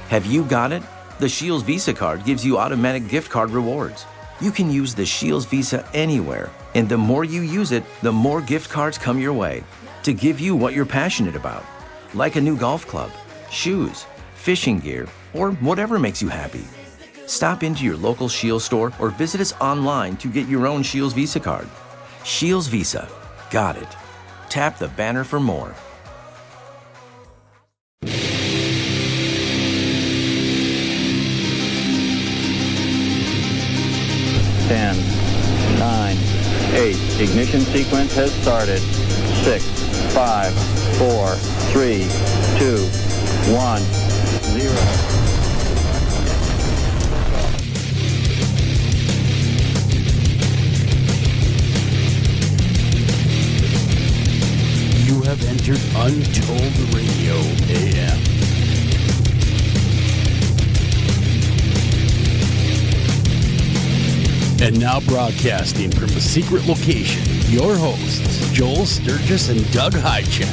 Have you got it? The Shields Visa card gives you automatic gift card rewards. You can use the Shields Visa anywhere, and the more you use it, the more gift cards come your way to give you what you're passionate about, like a new golf club, shoes, fishing gear, or whatever makes you happy. Stop into your local Shields store or visit us online to get your own Shields Visa card. Shields Visa. Got it. Tap the banner for more. 10, 9, 8. Ignition sequence has started. 6, 5, 4, 3, 2, 1, 0. You have entered Untold Radio AM. And now broadcasting from a secret location, your hosts, Joel Sturgis and Doug Hychak.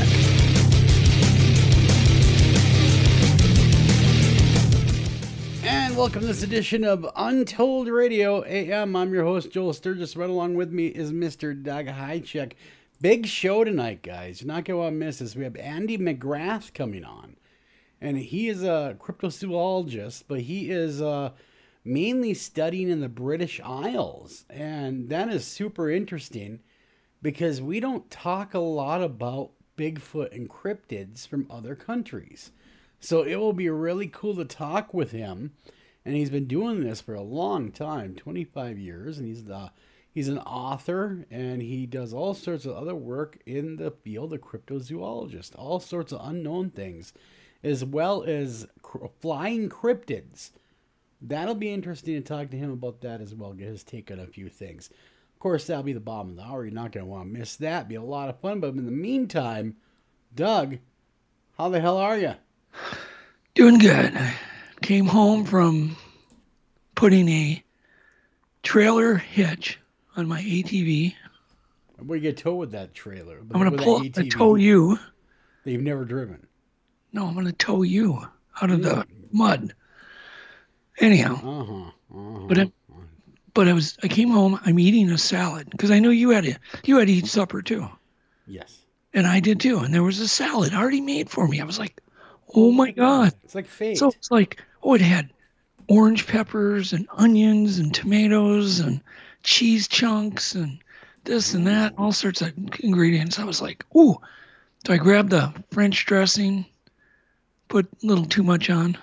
And welcome to this edition of Untold Radio AM. I'm your host, Joel Sturgis. Right along with me is Mr. Doug Hychak. Big show tonight, guys. You're not going to want to miss this. We have Andy McGrath coming on. And he is a cryptozoologist, but he is mainly studying in the British Isles. And that is super interesting because we don't talk a lot about Bigfoot and cryptids from other countries. So it will be really cool to talk with him. And he's been doing this for a long time, 25 years. And he's an author, and he does all sorts of other work in the field of cryptozoologist, all sorts of unknown things, as well as flying cryptids. That'll be interesting to talk to him about that as well, get his take on a few things. Of course, that'll be the bottom of the hour. You're not going to want to miss that. It'll be a lot of fun. But in the meantime, Doug, how the hell are you? Doing good. Came home from putting a trailer hitch on my ATV. Where you get towed with that trailer? I'm going to tow you. That you've never driven. No, I'm going to tow you out of the mud. Anyhow, but I came home. I'm eating a salad because I knew you had to eat supper too. Yes, and I did too. And there was a salad already made for me. I was like, oh my god, it's like fate. So it's like, it had orange peppers and onions and tomatoes and cheese chunks and this and that, all sorts of ingredients. I was like, ooh. So I grabbed the French dressing, put a little too much on.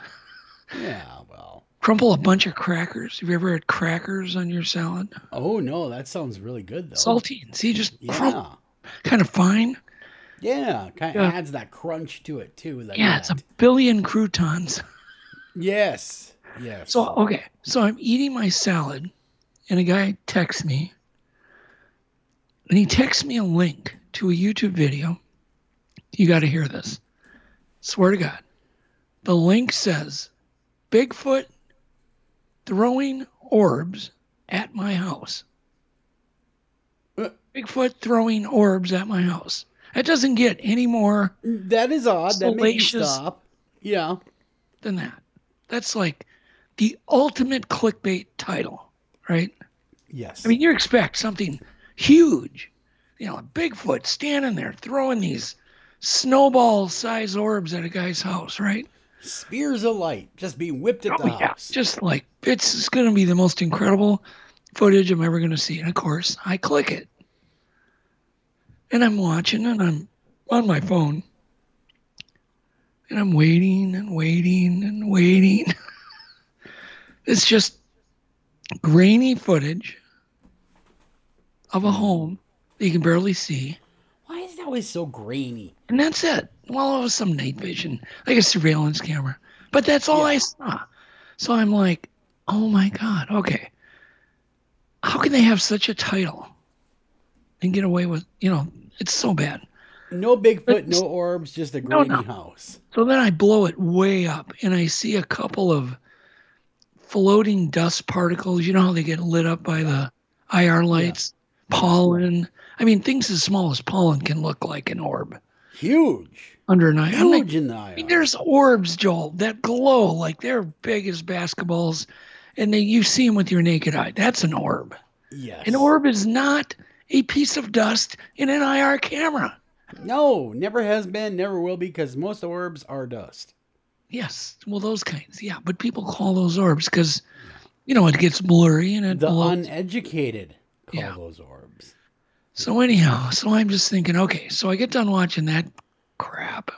Yeah, well. Crumple a bunch of crackers. Have you ever had crackers on your salad? Oh, no, that sounds really good, though. Saltine. See, just crumple. Kind of fine. Yeah, kind of adds that crunch to it, too. Like it's a billion croutons. Yes. So I'm eating my salad, and a guy texts me, and he texts me a link to a YouTube video. You got to hear this. Swear to God. The link says, Bigfoot throwing orbs at my house. Bigfoot throwing orbs at my house. That doesn't get any more. That is odd. That makes you stop. Yeah. Than that. That's like the ultimate clickbait title, right? Yes. I mean, you expect something huge. You know, a Bigfoot standing there throwing these snowball-sized orbs at a guy's house, right? Spears of light just being whipped at the house. Just like, it's going to be the most incredible footage I'm ever going to see. And of course, I click it. And I'm watching, and I'm on my phone. And I'm waiting and waiting and waiting. It's just grainy footage of a home that you can barely see. Why is it always so grainy? And that's it. Well, it was some night vision, like a surveillance camera. But that's all I saw. So I'm like, oh my God, okay. How can they have such a title and get away with, it's so bad. No Bigfoot, no orbs, just a grainy house. So then I blow it way up, and I see a couple of floating dust particles. You know how they get lit up by the IR lights? Yeah. Pollen. I mean, things as small as pollen can look like an orb. Huge. under an eye. Huge in the eye. I mean, there's orbs, Joel, that glow like they're big as basketballs, and you see them with your naked eye. That's an orb. Yes. An orb is not a piece of dust in an IR camera. No, never has been, never will be, because most orbs are dust. Yes, well, those kinds, yeah. But people call those orbs because, it gets blurry and it The blows. uneducated call those orbs. So anyhow, I'm just thinking, okay, so I get done watching that crap.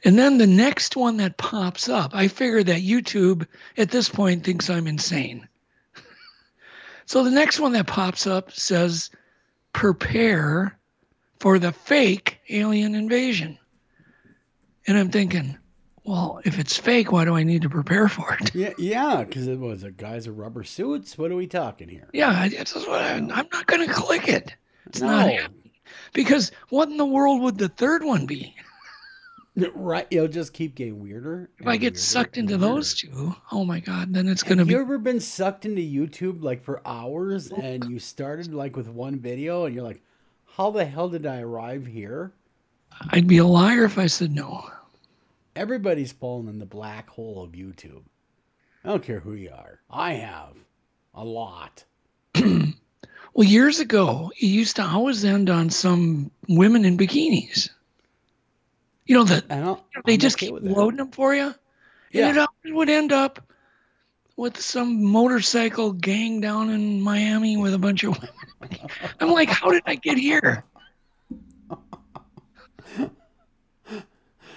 And then the next one that pops up, I figure that YouTube at this point thinks I'm insane. So the next one that pops up says, prepare for the fake alien invasion. And I'm thinking, well, if it's fake, why do I need to prepare for it? Yeah, because it was guys in rubber suits. What are we talking here? Yeah, that's what I'm not going to click it. It's No. not happening. Because what in the world would the third one be? Right, it'll just keep getting weirder. If I get sucked into those two, oh my God, then it's going to be... Have you ever been sucked into YouTube like for hours and you started like with one video and you're like, how the hell did I arrive here? I'd be a liar if I said no. Everybody's fallen in the black hole of YouTube. I don't care who you are. I have. A lot. Well, years ago, it used to always end on some women in bikinis. They just keep loading them for you. Yeah. And it would end up with some motorcycle gang down in Miami with a bunch of women. I'm like, how did I get here?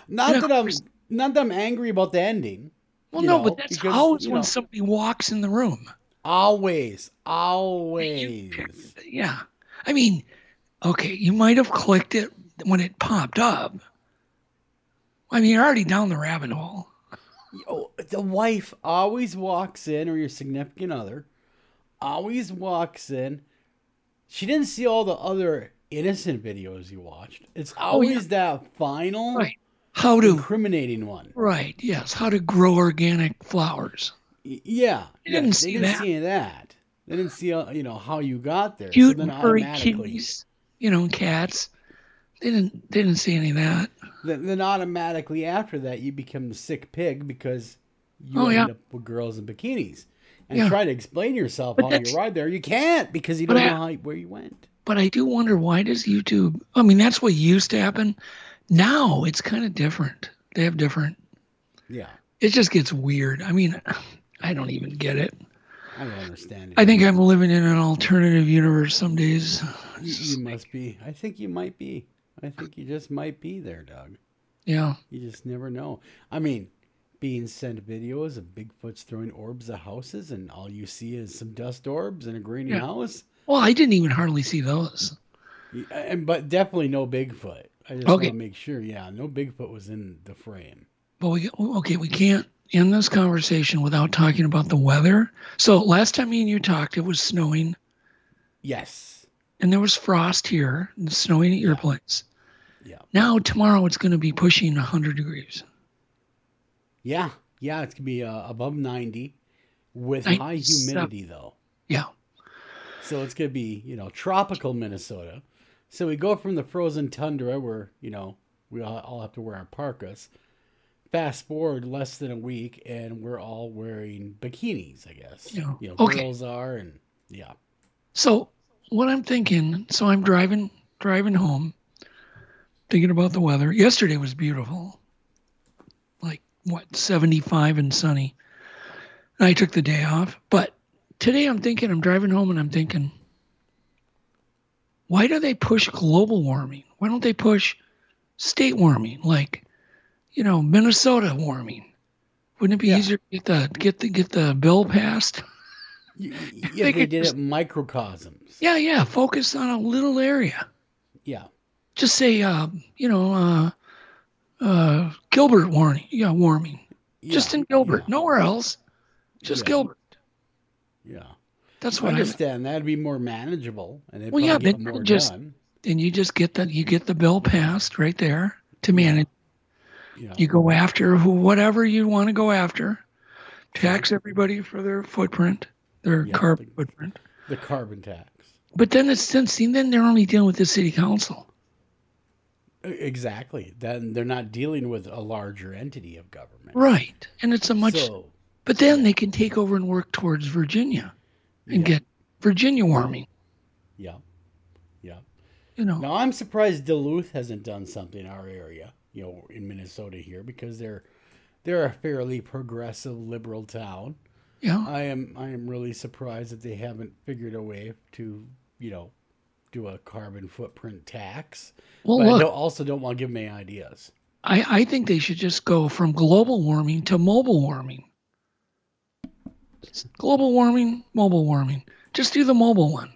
Not that I'm angry about the ending. Well, no, but that's always when somebody walks in the room. Always. Yeah. I mean, okay, you might have clicked it when it popped up. I mean, you're already down the rabbit hole. The wife always walks in, or your significant other always walks in. She didn't see all the other innocent videos you watched. It's always that final incriminating one. Right, yes. How to grow organic flowers. Yeah. They didn't see any of that. They didn't see, how you got there. Cute so then furry kitties, cats. They didn't see any of that. Then automatically after that, you become the sick pig because you end up with girls in bikinis. And try to explain yourself how you arrived there. You can't because you don't know where you went. But I do wonder, why does YouTube... I mean, that's what used to happen. Now it's kind of different. They have different... Yeah. It just gets weird. I mean, I don't even get it. I don't understand it. I think I'm living in an alternative universe some days. You must be. I think you might be. I think you just might be there, Doug. Yeah. You just never know. I mean, being sent videos of Bigfoots throwing orbs at houses and all you see is some dust orbs in a grainy house. Well, I didn't even hardly see those. But definitely no Bigfoot. I just want to make sure. Yeah, no Bigfoot was in the frame. But we can't end this conversation without talking about the weather. So last time me and you talked, it was snowing. Yes. And there was frost here and snowing at your place. Yeah. Now, tomorrow, it's going to be pushing 100 degrees. Yeah. Yeah, it's going to be above 90 with high humidity, though. Yeah. So it's going to be, tropical Minnesota. So we go from the frozen tundra where, we all have to wear our parkas. Fast forward less than a week, and we're all wearing bikinis, I guess. Yeah. Girls are, and yeah. So what I'm thinking, I'm driving home, thinking about the weather. Yesterday was beautiful. 75 and sunny. And I took the day off. But today I'm driving home and I'm thinking, why do they push global warming? Why don't they push state warming? Minnesota warming. Wouldn't it be easier to get the bill passed? They did it microcosms. Yeah. Focus on a little area. Yeah. Just say, Gilbert warming. Yeah. Just in Gilbert, nowhere else. Just Gilbert. Yeah. That's what I understand. That'd be more manageable, and they'd get get more done. And you just get the bill passed right there to manage. Yeah. You go after whatever you want to go after. Tax everybody for their footprint, their carbon footprint. The carbon tax. But then then they're only dealing with the city council. Exactly. Then they're not dealing with a larger entity of government. Right. And it's a much, So, but then yeah. they can take over and work towards Virginia and Yeah. get Virginia warming, Yeah. Yeah. you know. Now I'm surprised Duluth hasn't done something in our area, in Minnesota here, because they're a fairly progressive liberal town. Yeah. I am really surprised that they haven't figured a way to, do a carbon footprint tax. Well, But I look, don't want to give them any ideas. I think they should just go from global warming to mobile warming. Global warming, mobile warming. Just do the mobile one.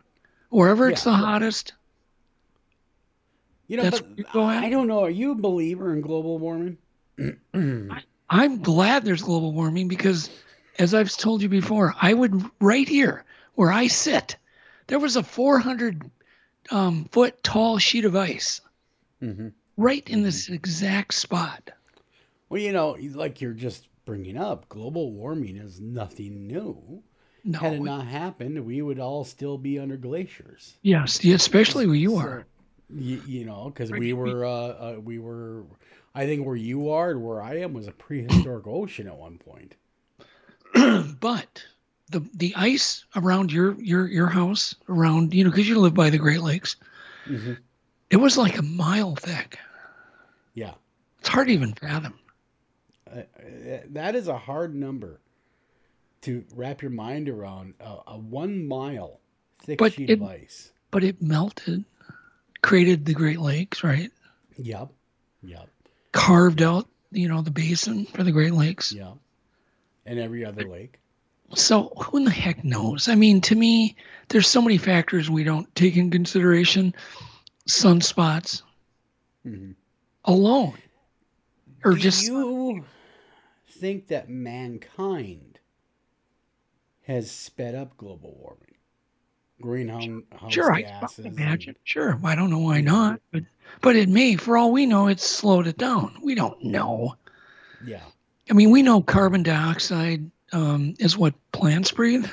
Wherever it's Yeah. the hottest, that's But where you go I at. don't know. Are you a believer in global warming? I'm glad there's global warming because, as I've told you before, I would right here where I sit, there was a 400 foot tall sheet of ice right in this exact spot. Well, like you're just bringing up, global warming is nothing new. Had it No, not happened, we would all still be under glaciers. yes, yeah, especially where you So, are. because Right. we were, I think where you are and where I am was a prehistoric ocean at one point. But the ice around your house, around because you live by the Great Lakes, Hmm. it was like a mile thick. Yeah, It's hard to even fathom. uh, that is a hard number to wrap your mind around. A 1 mile thick But sheet it of ice. but it melted, created the Great Lakes, right? Yep, yep, Carved out, the basin for the Great Lakes. yep, and every other lake. So who in the heck knows? I mean, to me, there's so many factors we don't take in consideration. Sunspots Hmm. alone, or Do just you think that mankind has sped up global warming? Greenhouse sure, I gases. imagine. Sure, I don't know why You know, not, but it may. For all we know, it's slowed it down. We don't know. yeah. I mean, we know carbon dioxide is what plants breathe.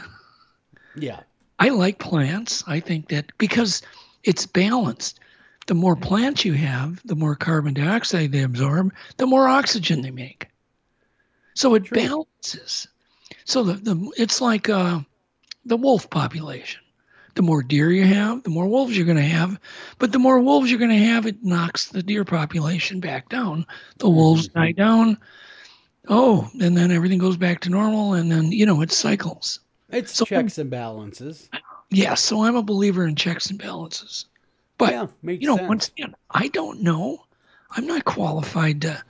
Yeah. I like plants. I think that because it's balanced. The more plants you have, the more carbon dioxide they absorb, the more oxygen they make. So it True. balances. So it's like the wolf population. The more deer you have, the more wolves you're going to have. But the more wolves you're going to have, it knocks the deer population back down. The wolves die down. Oh, and then everything goes back to normal, and then it cycles. It's So checks and balances. so I'm a believer in checks and balances. But Yeah, makes sense. once again, I don't know. I'm not qualified to.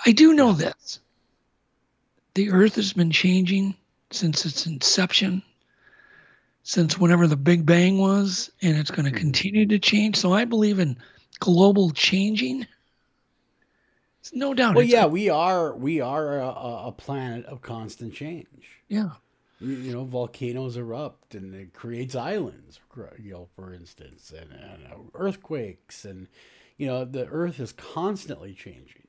I do know this. The Earth has been changing since its inception, since whenever the Big Bang was, and it's going to continue to change. So I believe in global changing. There's no doubt. Well, yeah, we are a planet of constant change. Yeah. Volcanoes erupt and it creates islands, for instance, and earthquakes, and the Earth is constantly changing.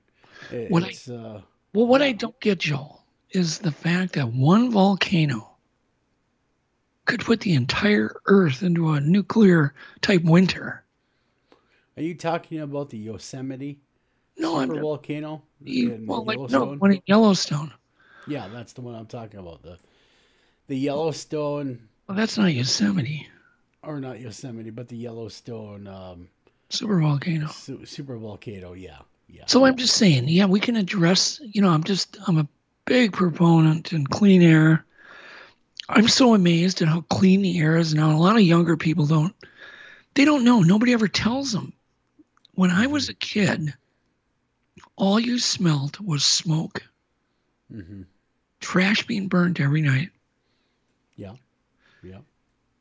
What I don't get, Joel, is the fact that one volcano could put the entire Earth into a nuclear type winter. Are you talking about the Yosemite No, volcano I'm in well, like Yellowstone? one in Yellowstone. Yeah, that's the one I'm talking about. The Yellowstone, Well, that's not Yosemite. or not Yosemite, but the Yellowstone Super volcano. super volcano. Yeah, yeah. So I'm just saying, we can address. I'm a big proponent in clean air. I'm so amazed at how clean the air is now. A lot of younger people don't know. Nobody ever tells them. When I was a kid, all you smelled was smoke. Mm-hmm. Trash being burnt every night. Yeah, yeah.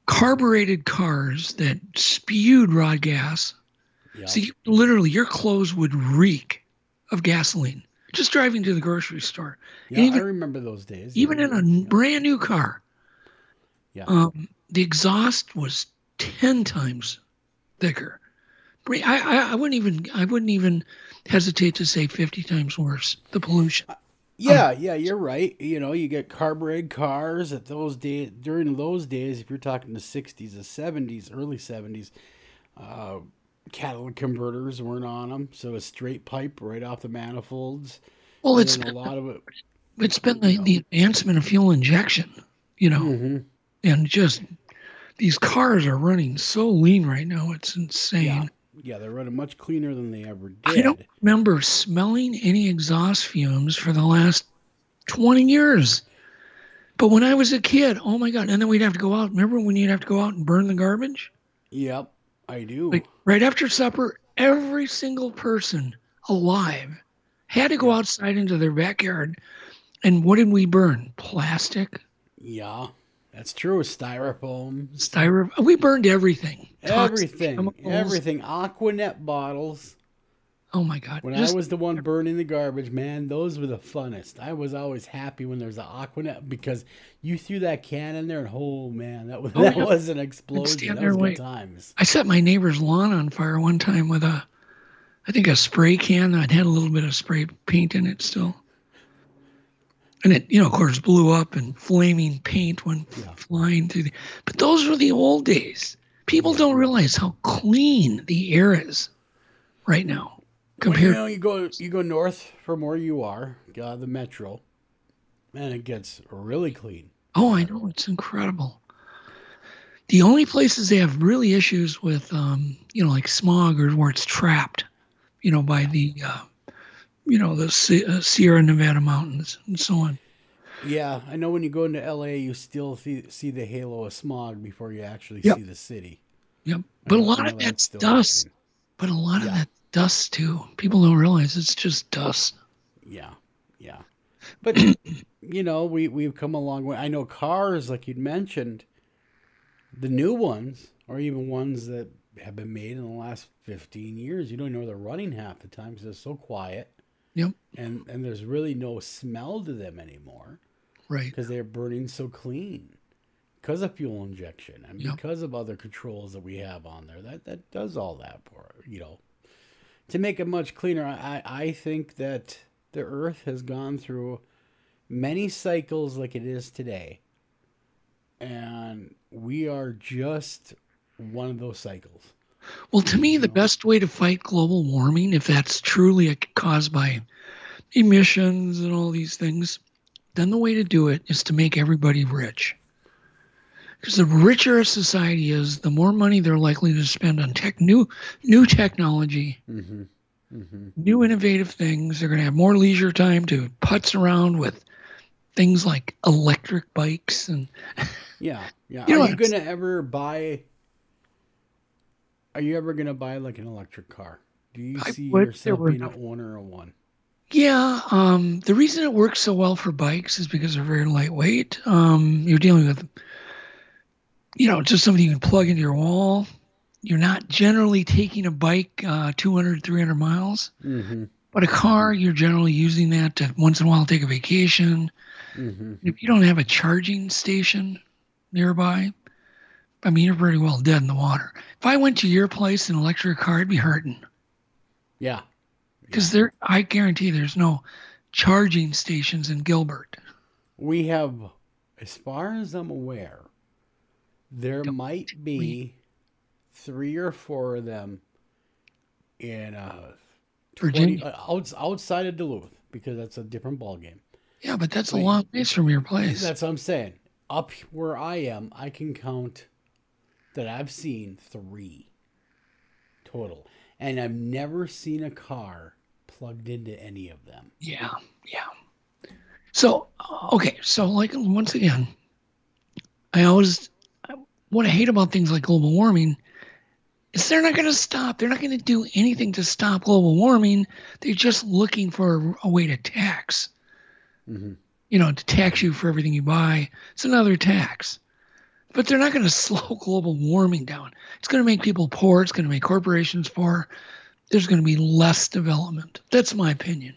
Carbureted cars that spewed raw gas. Yeah. So literally, your clothes would reek of gasoline just driving to the grocery store. Yeah, I remember those days. Even in a brand new car. Yeah. The exhaust was 10 times thicker. I wouldn't even hesitate to say 50 times worse, the pollution. Yeah, you're right. You get carbureted cars at those days. During those days, if you're talking the 60s, the 70s, early 70s, catalytic converters weren't on them, so a straight pipe right off the manifolds, Well, and then a lot of it, it's been you know. the advancement of fuel injection, Mm-hmm. and just these cars are running so lean right now. It's Yeah, insane. yeah, they're running much cleaner than they ever I don't did. remember smelling any exhaust fumes for the last 20 years. But when I was a kid, oh my God. And then we'd have to go out. Remember when you'd have to go out and burn the garbage? Yep, I do. Like right after supper, every single person alive had to go Yep, outside into their backyard. And what did we burn? Plastic, yeah, that's true. Styrofoams, styrofoam. We burned everything. Toxic everything, chemicals. everything. Aquanet bottles. Oh my God. When I Just was the one burning the garbage, man, those were the funnest. I was always happy when there's an Aquanet because you threw that can in there and oh man, that was oh that yeah. was an I'd explosion. stand That there was and good wait. times. I set my neighbor's lawn on fire one time with I think a spray can. I'd had a little bit of spray paint in it still. And it, of course, blew up and flaming paint went Yeah, flying through but those were the old days. People yeah. don't realize how clean the air is right now Well, compared. you go north from where you are, the metro, and it gets really clean. Oh, I know. It's incredible. The only places they have really issues with, like smog or where it's trapped, by Yeah, the Sierra Nevada mountains and so on. yeah. I know when you go into LA, you still see the halo of smog before you actually Yep. see the city. Yep. But a I lot know of that's that's still dust. happening. But a lot of Yeah, that dust too. People don't realize it's just dust. yeah, yeah. But we've come a long way. I know cars, like you'd mentioned, the new ones, or even ones that have been made in the last 15 years, you don't know they're running half the time because they're so quiet, Yep. and there's really no smell to them anymore Right. because they're burning so clean because of fuel injection and Yep. because of other controls that we have on there. That does all that for to make it much cleaner. I think that the Earth has gone through many cycles like it is today. And we are just one of those cycles. Well, to me, You the know? best way to fight global warming, if that's truly caused by emissions and all these things, then the way to do it is to make everybody rich. Because the richer a society is, the more money they're likely to spend on new technology, Mm-hmm. Mm-hmm. new innovative things. They're going to have more leisure time to putz around with things like electric bikes and Yeah, yeah. you Are know you what? gonna ever buy? Are you ever gonna buy like an electric car? Do you I see would there yourself were being an enough. owner of one? Yeah, the reason it works so well for bikes is because they're very lightweight. You're dealing with, just something you can plug into your wall. You're not generally taking a bike 200, 300 miles, Mm-hmm. but a car, you're generally using that to once in a while take a vacation. Mm-hmm. If you don't have a charging station nearby, I mean, you're pretty well dead in the water. If I went to your place in an electric car, I'd be hurting Yeah, yeah. because I guarantee there's no charging stations in Gilbert. We have, as far as I'm aware, there Don't might we? be 3 or 4 of them in 20 Virginia. outside of Duluth because that's a different ball game. Yeah, but that's a But long ways from your place. that's what I'm saying. Up where I am, I can count that I've seen 3 total, and I've never seen a car plugged into any of them. Yeah, yeah. So, okay, so like once again, I always what I hate about things like global warming is they're not going to stop. They're not going to do anything to stop global warming. They're just looking for a way to tax. Mm-hmm. To tax you for everything you buy. It's another tax. But they're not going to slow global warming down. It's going to make people poor. It's going to make corporations poor. There's going to be less development. That's my opinion.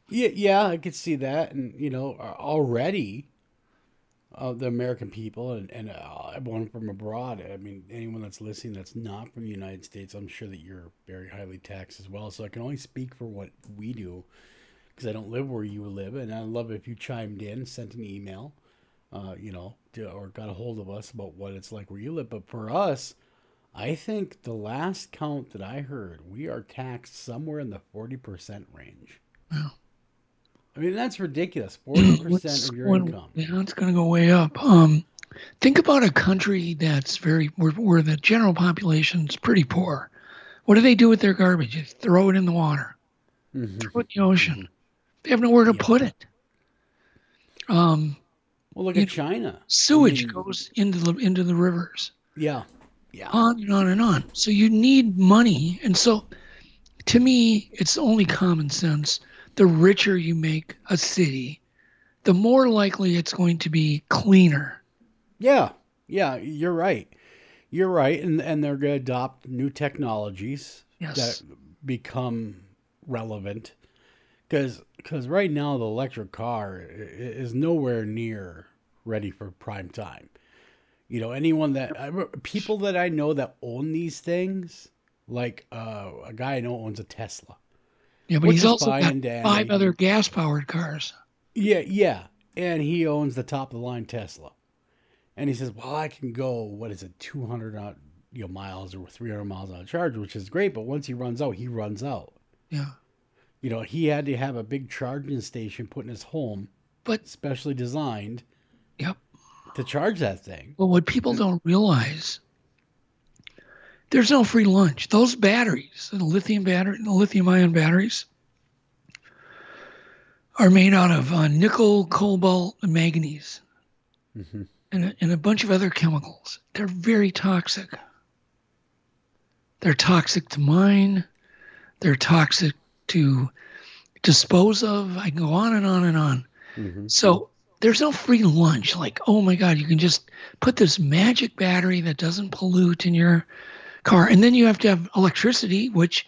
Yeah, I could see that, and already the American people and everyone from abroad. I mean, anyone that's listening that's not from the United States, I'm sure that you're very highly taxed as well. So I can only speak for what we do because I don't live where you live, and I'd love if you chimed in, sent an email, or got a hold of us about what it's like where you live. But for us, I think the last count that I heard, we are taxed somewhere in the 40% range. Yeah. I mean, that's ridiculous. 40% of your income. Yeah, it's going to go way up. Think about a country that's where the general population is pretty poor. What do they do with their garbage? They throw it in the water, throw it in the ocean. They have nowhere to put it. Well, look at China. Sewage goes into the rivers. Yeah. On and on and on. So you need money. And so to me, it's only common sense. The richer you make a city, the more likely it's going to be cleaner. Yeah, you're right. You're right. And they're going to adopt new technologies that become relevant. Because right now, the electric car is nowhere near ready for prime time. You know, people that I know that own these things, like a guy I know owns a Tesla. Yeah, but he's also got 5 other gas-powered cars. Yeah. And he owns the top-of-the-line Tesla. And he says, well, I can go, 200 miles or 300 miles on a charge, which is great. But once he runs out, he runs out. Yeah. You know, he had to have a big charging station put in his home, but specially designed to charge that thing. Well, what people don't realize, there's no free lunch. Those batteries, the lithium-ion batteries, are made out of nickel, cobalt, and manganese, and a bunch of other chemicals. They're very toxic. They're toxic to mine. They're toxic to dispose of. I can go on and on and on. So there's no free lunch. Like, oh my God, you can just put this magic battery that doesn't pollute in your car. And then you have to have electricity, which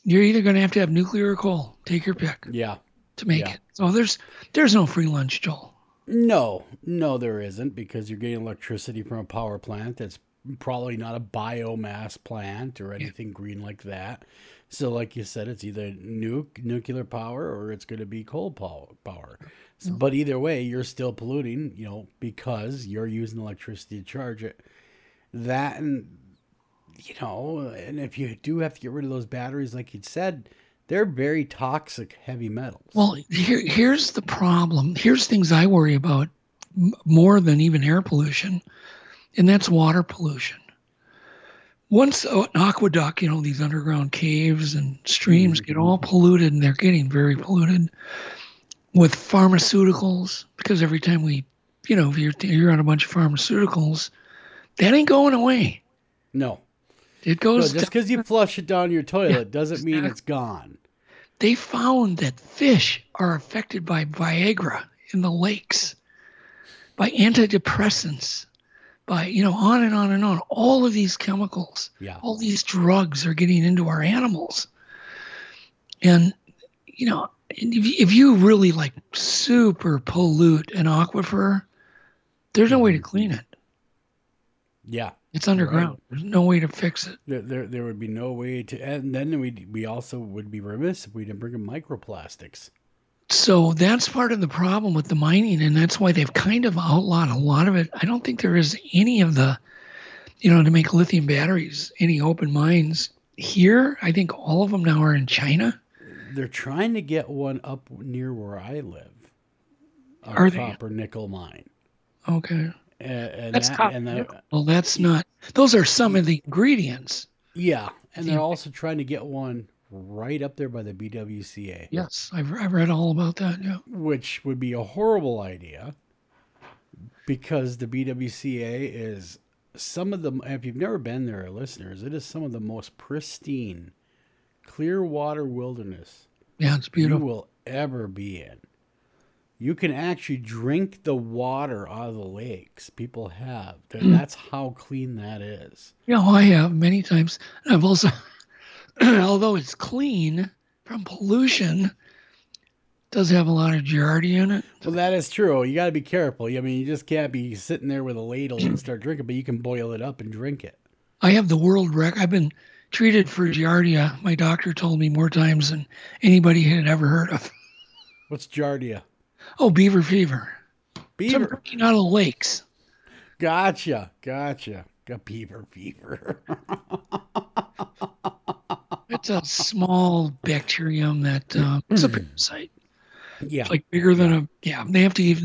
you're either going to have nuclear or coal. Take your pick. Yeah. To make it. So there's no free lunch, Joel. No, there isn't, because you're getting electricity from a power plant that's probably not a biomass plant or anything green like that. So like you said, it's either nuclear power or it's going to be coal power. So, but either way, you're still polluting, because you're using electricity to charge it. That, and, and if you do have to get rid of those batteries, like you said, they're very toxic heavy metals. Well, here's the problem. Here's things I worry about more than even air pollution, and that's water pollution. Once an aqueduct, these underground caves and streams get all polluted, and they're getting very polluted with pharmaceuticals, because every time if you're on a bunch of pharmaceuticals, that ain't going away. No. It goes. No, just because you flush it down your toilet doesn't mean it's gone. They found that fish are affected by Viagra in the lakes, by antidepressants, by, on and on and on. All of these chemicals, all these drugs are getting into our animals. And, if you really super pollute an aquifer, there's no way to clean it. Yeah. It's underground. Right. There's no way to fix it. There would be no way to, and then we also would be remiss if we didn't bring in microplastics. So that's part of the problem with the mining, and that's why they've kind of outlawed a lot of it. I don't think there is any of the, to make lithium batteries, any open mines here. I think all of them now are in China. They're trying to get one up near where I live. Are they? Copper nickel mine. Okay. That's well, that's not. Those are some of the ingredients. Yeah, and they're also trying to get one right up there by the BWCA. Yes, I've read all about that. Yeah, which would be a horrible idea, because the BWCA is some of the. If you've never been there, listeners, it is some of the most pristine, clear water wilderness. Yeah, it's beautiful. You will ever be in. You can actually drink the water out of the lakes. People have. That's how clean that is. Yeah, I have many times. I've also, although it's clean from pollution, does have a lot of giardia in it. Well, that is true. You got to be careful. I mean, you just can't be sitting there with a ladle and start drinking, but you can boil it up and drink it. I have the world record. I've been treated for giardia. My doctor told me more times than anybody had ever heard of. What's giardia? Oh, beaver fever. Beaver. Drinking out of the lakes. Gotcha. A beaver fever. It's a small bacterium that it's a parasite. Yeah. It's like bigger than they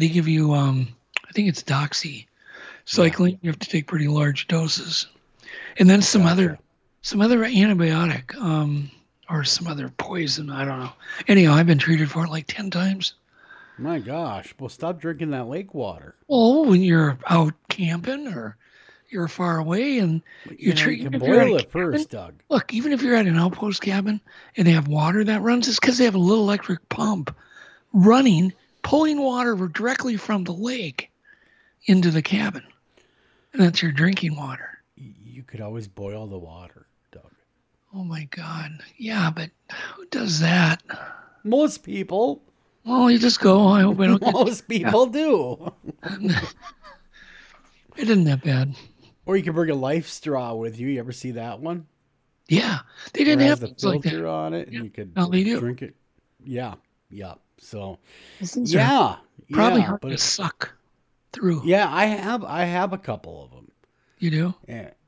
give you I think it's doxycycline. You have to take pretty large doses. And then some other antibiotic, or some other poison, I don't know. Anyhow, I've been treated for it like 10 times. My gosh. Well, stop drinking that lake water. Well, when you're out camping or you're far away and you can boil it first, Doug. Look, even if you're at an outpost cabin and they have water that runs, it's because they have a little electric pump running, pulling water directly from the lake into the cabin. And that's your drinking water. You could always boil the water, Doug. Oh my God. Yeah, but who does that? Most people. Well, you just go. I hope I don't Most people do. It isn't that bad. Or you can bring a life straw with you. You ever see that one? Yeah. They didn't have the things like filter that on it, yeah. and you could they do. drink it. Yeah. So, probably hard but to suck through. Yeah, I have a couple of them. You do?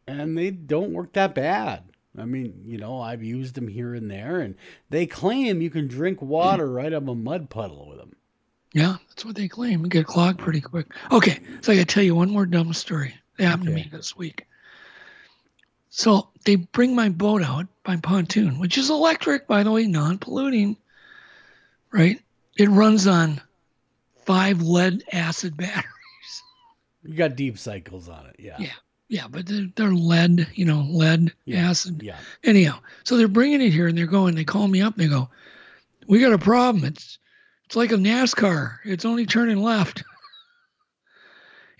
And they don't work that bad. I mean, I've used them here and there, and they claim you can drink water right out of a mud puddle with them. Yeah, that's what they claim. You get clogged pretty quick. Okay, so I got to tell you one more dumb story that happened to me this week. So they bring my boat out by pontoon, which is electric, by the way, non-polluting, right? It runs on 5 lead acid batteries. You got deep cycles on it, yeah. Yeah, but they're lead, acid. Yeah. Anyhow, so they're bringing it here and they call me up and they go, we got a problem. It's like a NASCAR. It's only turning left.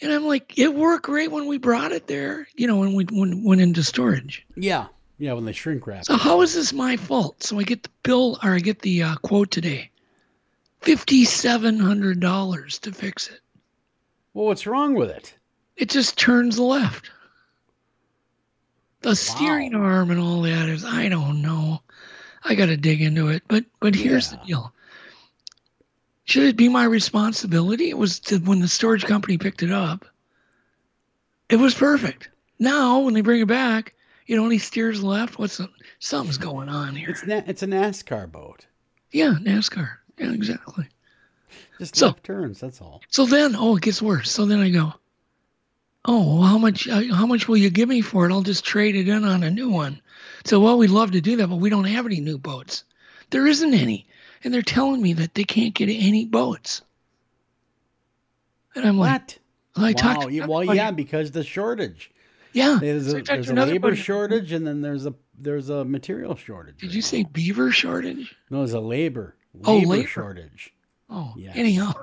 And I'm like, it worked great when we brought it there, when we went into storage. Yeah, when they shrink wrap. So how is this my fault? So I get the quote today, $5,700 to fix it. Well, what's wrong with it? It just turns left. The steering arm and all that is, I don't know. I got to dig into it. But here's the deal. Should it be my responsibility? It was when the storage company picked it up. It was perfect. Now, when they bring it back, it only steers left. Something's going on here. It's a NASCAR boat. Yeah, NASCAR. Yeah, exactly. Just left turns, that's all. So then, it gets worse. So then I go, well, how much will you give me for it? I'll just trade it in on a new one. So, well, we'd love to do that, but we don't have any new boats. There isn't any. And they're telling me that they can't get any boats. And I'm like, what? Yeah, because the shortage. Yeah. There's a labor shortage, and then there's a material shortage. Did you say beaver shortage? No, there's a labor shortage. Oh, yes. Anyhow.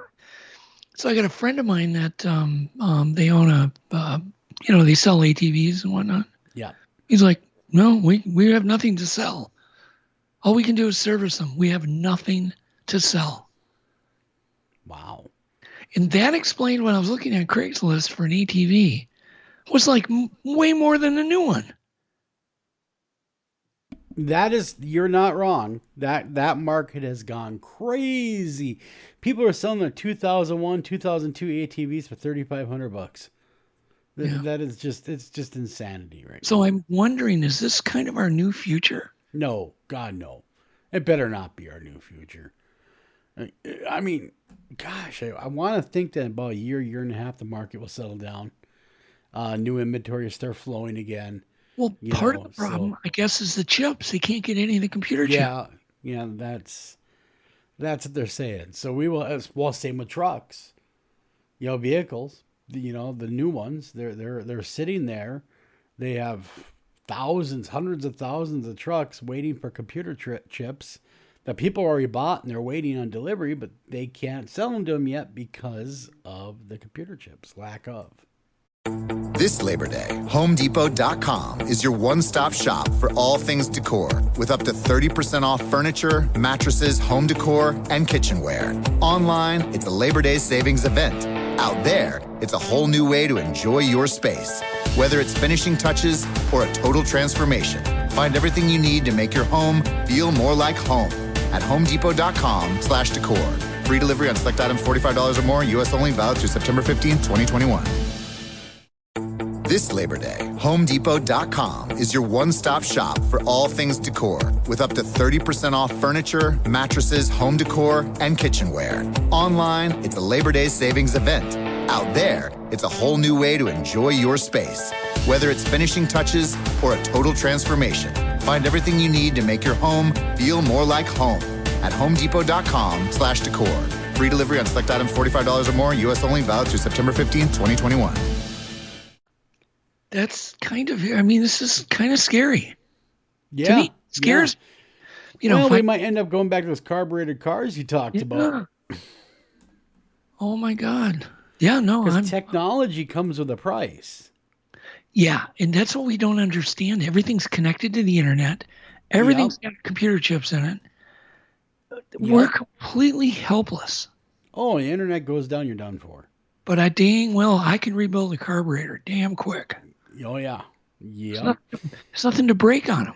So I got a friend of mine that they own they sell ATVs and whatnot. Yeah. He's like, no, we have nothing to sell. All we can do is service them. We have nothing to sell. Wow. And that explained when I was looking at Craigslist for an ATV, was like way more than a new one. You're not wrong. That market has gone crazy. People are selling their 2001, 2002 ATVs for $3,500. That is just insanity, right? So I'm wondering, is this kind of our new future? No, God, no. It better not be our new future. I mean, gosh, I want to think that in about a year and a half, the market will settle down. New inventory will start flowing again. Well, part of the problem, I guess, is the chips. They can't get any of the computer chips. Yeah, that's what they're saying. So we will, same with trucks. Vehicles, the new ones, they're sitting there. They have hundreds of thousands of trucks waiting for computer chips that people already bought, and they're waiting on delivery, but they can't sell them to them yet because of the computer chips, lack of. This Labor Day, HomeDepot.com is your one-stop shop for all things decor, with up to 30% off furniture, mattresses, home decor, and kitchenware. Online, it's a Labor Day savings event. Out there, it's a whole new way to enjoy your space. Whether it's finishing touches or a total transformation, find everything you need to make your home feel more like home at HomeDepot.com/decor. Free delivery on select items $45 or more, U.S. only, valid through September 15, 2021. This Labor Day, HomeDepot.com is your one-stop shop for all things decor, with up to 30% off furniture, mattresses, home decor, and kitchenware. Online, it's a Labor Day savings event. Out there, it's a whole new way to enjoy your space. Whether it's finishing touches or a total transformation, find everything you need to make your home feel more like home at HomeDepot.com/decor. Free delivery on select items $45 or more, U.S. only, valid through September 15th, 2021. That's this is kind of scary. Yeah. To me, it scares. Yeah. We might end up going back to those carbureted cars you talked about. Oh my God. Yeah, no. Because technology comes with a price. Yeah, and that's what we don't understand. Everything's connected to the internet. Everything's got computer chips in it. We're completely helpless. Oh, the internet goes down, you're done for. But I can rebuild a carburetor damn quick. Oh, yeah. Yeah. There's nothing to break on them.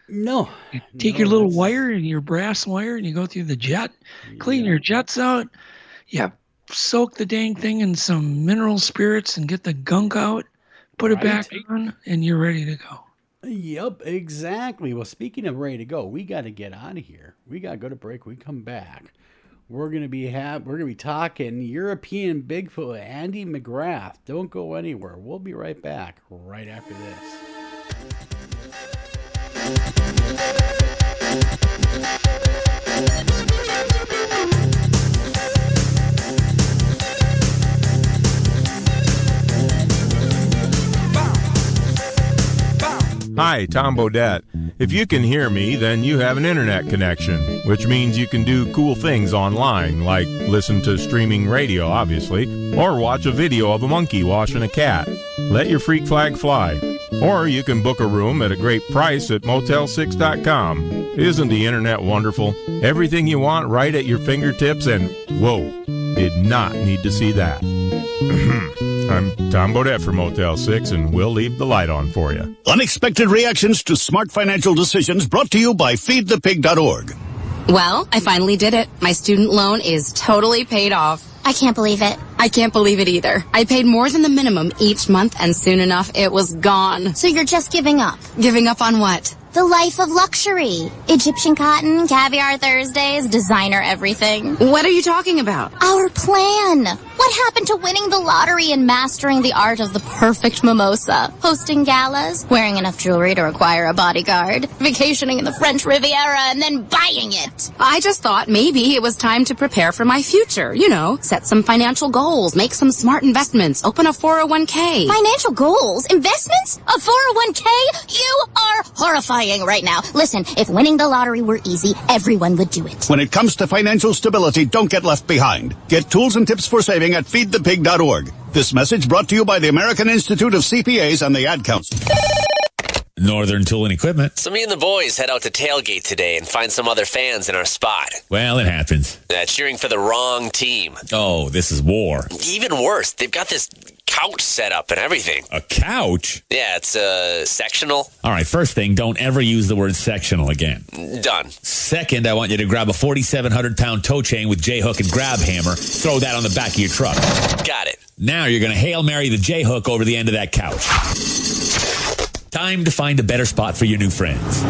No. You take your little wire and your brass wire and you go through the jet, clean your jets out. Yeah, soak the dang thing in some mineral spirits and get the gunk out, put it back on, and you're ready to go. Yep, exactly. Well, speaking of ready to go, we got to get out of here. We got to go to break. We come back. We're gonna be talking European Bigfoot with Andy McGrath. Don't go anywhere. We'll be right back right after this. Hi, Tom Bodette. If you can hear me, then you have an internet connection, which means you can do cool things online, like listen to streaming radio, obviously, or watch a video of a monkey washing a cat. Let your freak flag fly. Or you can book a room at a great price at Motel6.com. Isn't the internet wonderful? Everything you want right at your fingertips, and whoa, did not need to see that. I'm Tom Bodette for Motel 6, and we'll leave the light on for you. Unexpected reactions to smart financial decisions brought to you by feedthepig.org. Well, I finally did it. My student loan is totally paid off. I can't believe it. I can't believe it either. I paid more than the minimum each month, and soon enough, it was gone. So you're just giving up? Giving up on what? The life of luxury. Egyptian cotton, caviar Thursdays, designer everything. What are you talking about? Our plan. What happened to winning the lottery and mastering the art of the perfect mimosa? Hosting galas, wearing enough jewelry to require a bodyguard, vacationing in the French Riviera, and then buying it. I just thought maybe it was time to prepare for my future. You know, set some financial goals, make some smart investments, open a 401k. Financial goals? Investments? A 401k? You are horrifying right now. Listen, if winning the lottery were easy, everyone would do it. When it comes to financial stability, don't get left behind. Get tools and tips for saving at feedthepig.org. This message brought to you by the American Institute of CPAs and the Ad Council. Northern Tool and Equipment. So me and the boys head out to tailgate today and find some other fans in our spot. Well, it happens. Cheering for the wrong team. Oh, this is war. Even worse, they've got this couch set up and everything. A couch? Yeah, it's sectional. All right, first thing, don't ever use the word sectional again. Done. Second, I want you to grab a 4,700-pound tow chain with J-hook and grab hammer. Throw that on the back of your truck. Got it. Now you're going to Hail Mary the J-hook over the end of that couch. Time to find a better spot for your new friends.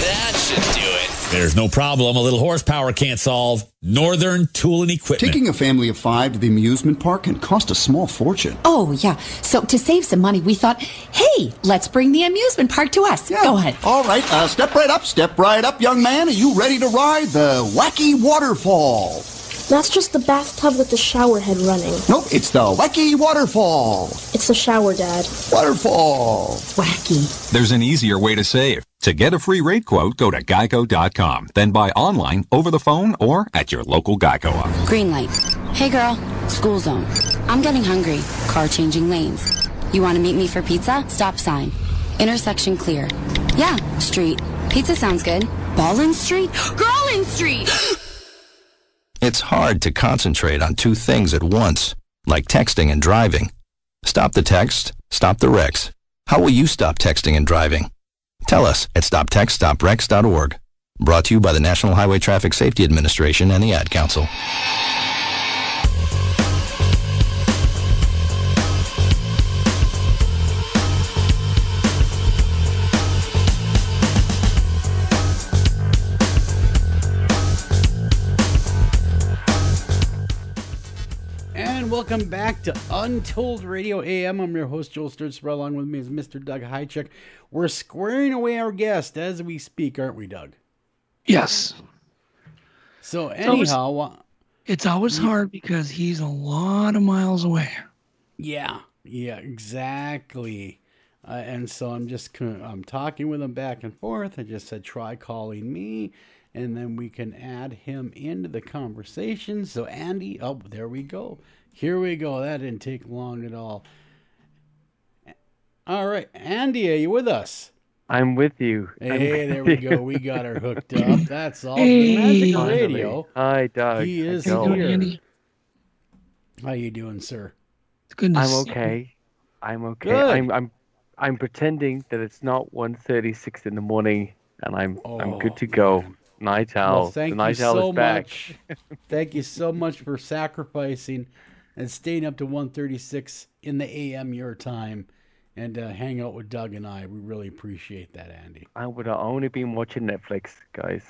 That should do it. There's no problem a little horsepower can't solve. Northern Tool and Equipment. Taking a family of 5 to the amusement park can cost a small fortune. Oh, yeah. So to save some money, we thought, hey, let's bring the amusement park to us. Yeah. Go ahead. All right. Step right up, young man. Are you ready to ride the wacky waterfall? That's just the bathtub with the shower head running. Nope, it's the wacky waterfall. It's the shower, Dad. Waterfall. Wacky. There's an easier way to save. To get a free rate quote, go to geico.com. Then buy online, over the phone, or at your local Geico office. Green light. Hey, girl. School zone. I'm getting hungry. Car changing lanes. You want to meet me for pizza? Stop sign. Intersection clear. Yeah, street. Pizza sounds good. Ballin Street? Girlin Street! It's hard to concentrate on two things at once, like texting and driving. Stop the text, stop the wrecks. How will you stop texting and driving? Tell us at stoptextstopwrecks.org. Brought to you by the National Highway Traffic Safety Administration and the Ad Council. welcome back to Untold Radio AM. I'm your host, Joel Sturz. Right along with me is Mr. Doug Hychek. We're squaring away our guest as we speak, aren't we, Doug? Yes. So anyhow... It's always hard because he's a lot of miles away. Yeah, exactly. And so I'm talking with him back and forth. I just said, try calling me, and then we can add him into the conversation. So Andy, oh, there we go. Here we go. That didn't take long at all. All right, Andy, are you with us? I'm with you. Hey, there we go. We got her hooked up. That's all. The magic of radio. Hi, Doug. He is How you doing, here. Andy? How you doing, sir? It's good to I'm see okay. I'm okay. Good. I'm pretending that it's not 1:36 in the morning, and I'm good to go. Man. Night owl. Well, thank the night you owl so is back. much. Thank you so much for sacrificing and staying up to 1:36 in the AM your time and hang out with Doug and I. We really appreciate that, Andy. I would have only been watching Netflix, guys.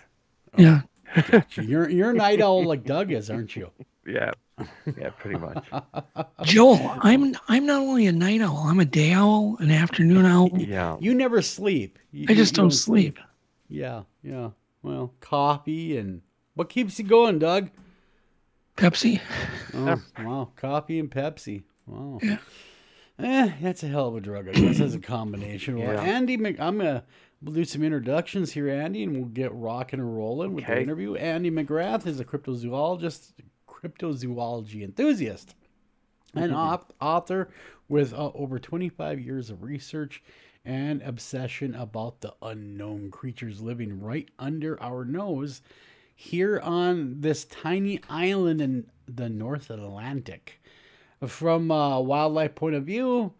Yeah. Gotcha. You're a night owl like Doug is, aren't you? Yeah, pretty much. Joel, I'm not only a night owl, I'm a day owl, an afternoon owl. Yeah. You never sleep. I just don't sleep. Yeah. Well, coffee and what keeps you going, Doug? Pepsi. Oh, wow, coffee and Pepsi. Wow. Yeah. That's a hell of a drug, I guess, as a combination. Well, Yeah. Andy, we'll do some introductions here, Andy, and we'll get rocking and rolling with the interview. Andy McGrath is a cryptozoologist, cryptozoology enthusiast, and author with over 25 years of research and obsession about the unknown creatures living right under our nose here on this tiny island in the North Atlantic. From a wildlife point of view,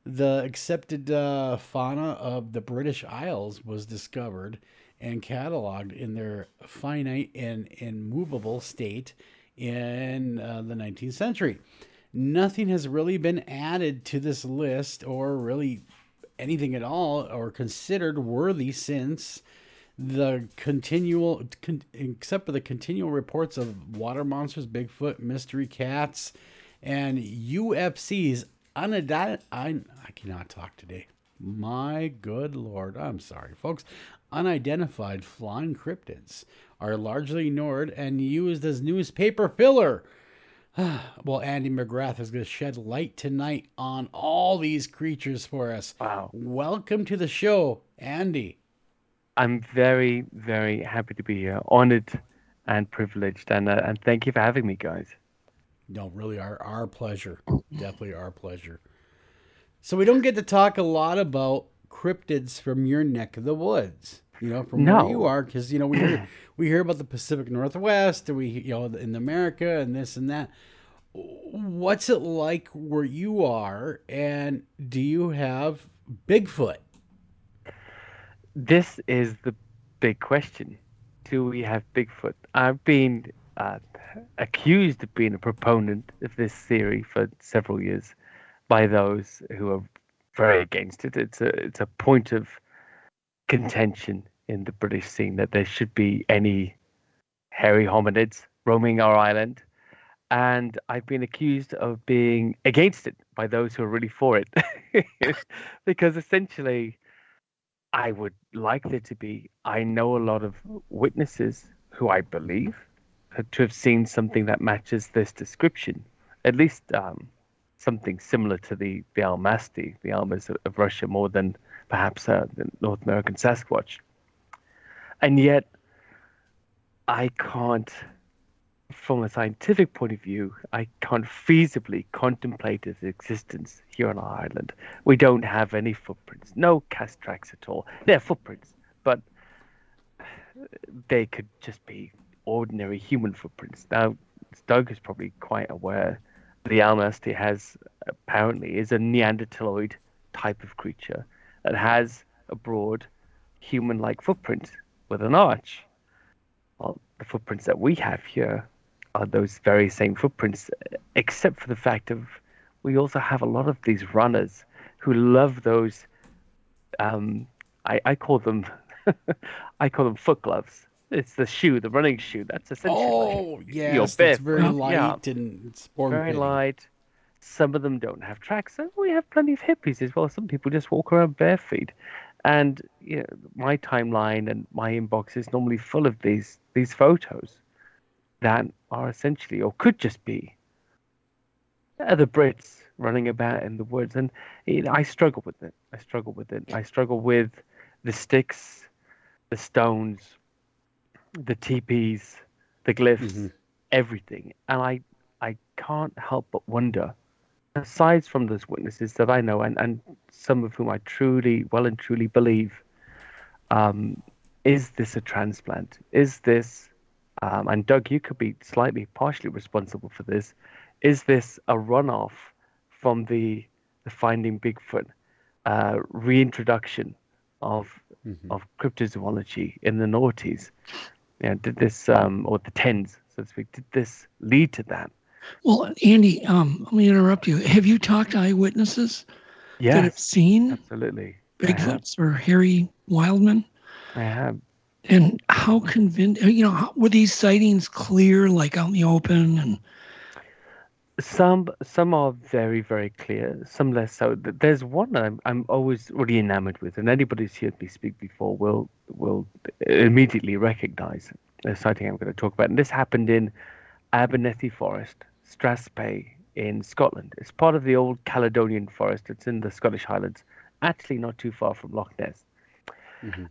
the accepted fauna of the British Isles was discovered and cataloged in their finite and immovable state in the 19th century. Nothing has really been added to this list, or really anything at all, or considered worthy since the except for the continual reports of water monsters, Bigfoot, mystery cats, and UFC's I cannot talk today. My good Lord. I'm sorry, folks. Unidentified flying cryptids are largely ignored and used as newspaper filler. Well, Andy McGrath is going to shed light tonight on all these creatures for us. Wow. Welcome to the show, Andy. I'm very, very happy to be here. Honored and privileged. And thank you for having me, guys. No, really, our pleasure. Definitely our pleasure. So we don't get to talk a lot about cryptids from your neck of the woods, from where you are, because we hear about the Pacific Northwest, and we in America and this and that. What's it like where you are, and do you have Bigfoot? This is the big question. Do we have Bigfoot? I've been accused of being a proponent of this theory for several years by those who are very against it. It's a point of contention in the British scene that there should be any hairy hominids roaming our island, and I've been accused of being against it by those who are really for it. Because essentially I would like there to be, I know a lot of witnesses who I believe to have seen something that matches this description, at least something similar to the almasty, the almas of Russia, more than perhaps the North American Sasquatch. And yet, I can't, from a scientific point of view, I can't feasibly contemplate its existence here on our island. We don't have any footprints, no cast tracks at all. They're footprints, but they could just be ordinary human footprints. Now, Doug is probably quite aware the almasty is a Neanderthaloid type of creature that has a broad human-like footprint with an arch. Well, the footprints that we have here are those very same footprints, except for the fact of we also have a lot of these runners who love those. I call them foot gloves. It's the shoe, the running shoe. That's essentially yes, it's very light and sport very light, Some of them don't have tracks. And we have plenty of hippies as well. Some people just walk around bare feet. And my timeline and my inbox is normally full of these photos that are essentially, or could just be, the Brits running about in the woods. And I struggle with it. I struggle with the sticks, the stones, the teepees, the glyphs, everything. And I can't help but wonder, aside from those witnesses that I know, and some of whom I truly believe, is this a transplant? Is this, and Doug, you could be partially responsible for this, is this a runoff from the Finding Bigfoot reintroduction of cryptozoology in the noughties? Did this, or the tens, so to speak, did this lead to that? Well, Andy, let me interrupt you. Have you talked to eyewitnesses that have seen absolutely Bigfoots or hairy wildmen? I have. And how convincing, were these sightings clear, like out in the open? And some are very, very clear, some less so. There's one I'm always really enamored with, and anybody who's heard me speak before will immediately recognize the sighting I'm going to talk about. And this happened in Abernethy Forest, Strathspey in Scotland. It's part of the old Caledonian Forest. It's in the Scottish Highlands, actually not too far from Loch Ness.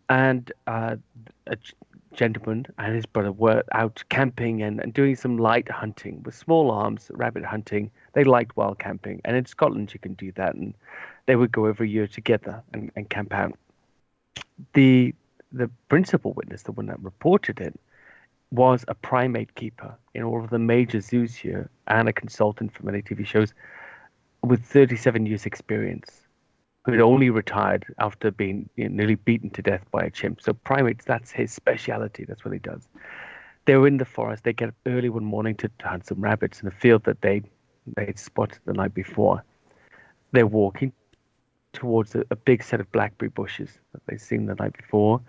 And a gentleman and his brother were out camping and doing some light hunting with small arms, rabbit hunting. They liked wild camping, and in Scotland you can do that, and they would go every year together and camp out. The principal witness, the one that reported it, was a primate keeper in all of the major zoos here and a consultant for many TV shows with 37 years experience, who had only retired after being nearly beaten to death by a chimp. So primates, that's his speciality. That's what he does. They were in the forest. They get up early one morning to hunt some rabbits in a field that they'd spotted the night before. They're walking towards a big set of blackberry bushes that they'd seen the night before,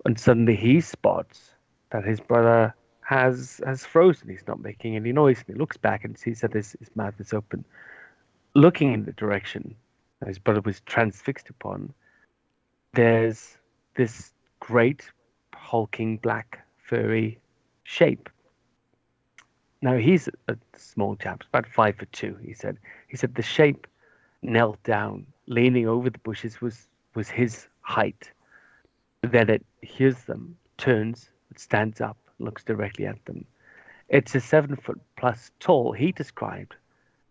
and suddenly he spots that his brother has frozen. He's not making any noise. And he looks back and sees that his mouth is open. Looking in the direction that his brother was transfixed upon, there's this great hulking black furry shape. Now he's a small chap, about 5'2", he said. He said the shape knelt down, leaning over the bushes was his height. Then it hears them, turns, stands up, looks directly at them. It's a 7 foot plus tall. He described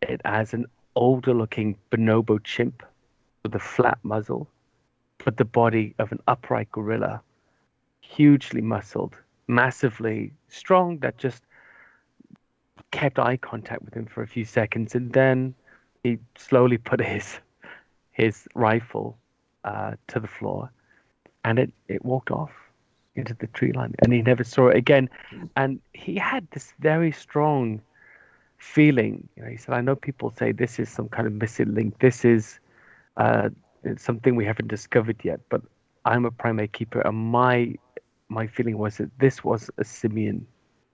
it as an older looking bonobo chimp with a flat muzzle, but the body of an upright gorilla, hugely muscled, massively strong, that just kept eye contact with him for a few seconds, and then he slowly put his rifle to the floor, and it walked off into the tree line, and he never saw it again. And he had this very strong feeling. He said, I know people say this is some kind of missing link. This is it's something we haven't discovered yet, but I'm a primate keeper, and my feeling was that this was a simian.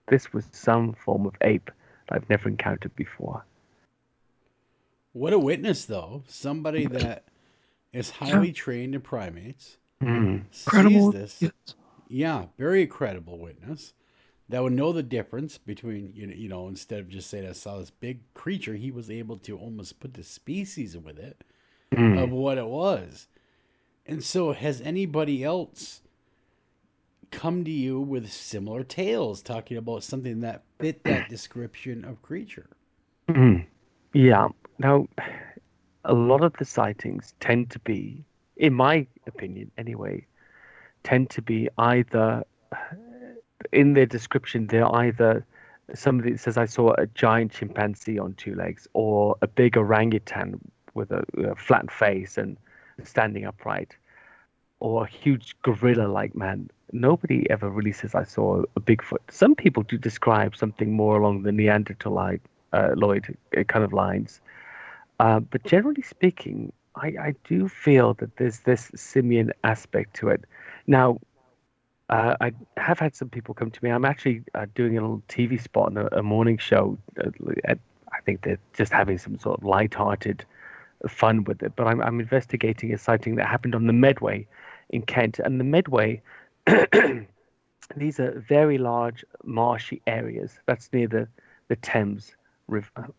This was some form of ape that I've never encountered before. What a witness, though. Somebody that is highly trained in primates. Credible. Sees this. Yeah, very credible witness that would know the difference between, instead of just saying I saw this big creature, he was able to almost put the species with it of what it was. And so has anybody else come to you with similar tales talking about something that fit that description of creature? Yeah. Now, a lot of the sightings tend to be, in my opinion anyway, tend to be either, in their description, they're either somebody that says, I saw a giant chimpanzee on two legs, or a big orangutan with a flat face and standing upright, or a huge gorilla-like man. Nobody ever really says, I saw a Bigfoot. Some people do describe something more along the Neanderthaloid kind of lines. But generally speaking, I do feel that there's this simian aspect to it. Now, I have had some people come to me. I'm actually doing a little TV spot on a morning show at think they're just having some sort of light-hearted fun with it. But I'm investigating a sighting that happened on the Medway in Kent. And the Medway, these are very large marshy areas. That's near the Thames River.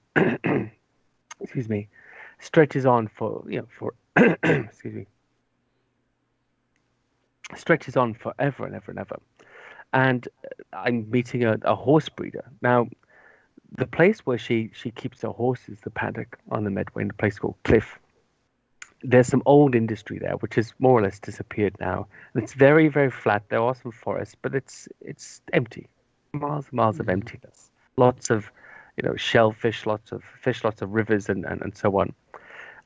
Excuse me. Stretches on for excuse me. Stretches on forever and ever and ever. And I'm meeting a horse breeder. Now, the place where she keeps her horses, the paddock on the Medway, in a place called Cliff, there's some old industry there, which has more or less disappeared now. And it's very, very flat. There are some forests, but it's empty. Miles and miles of emptiness. Lots of, shellfish, lots of fish, lots of rivers, and so on.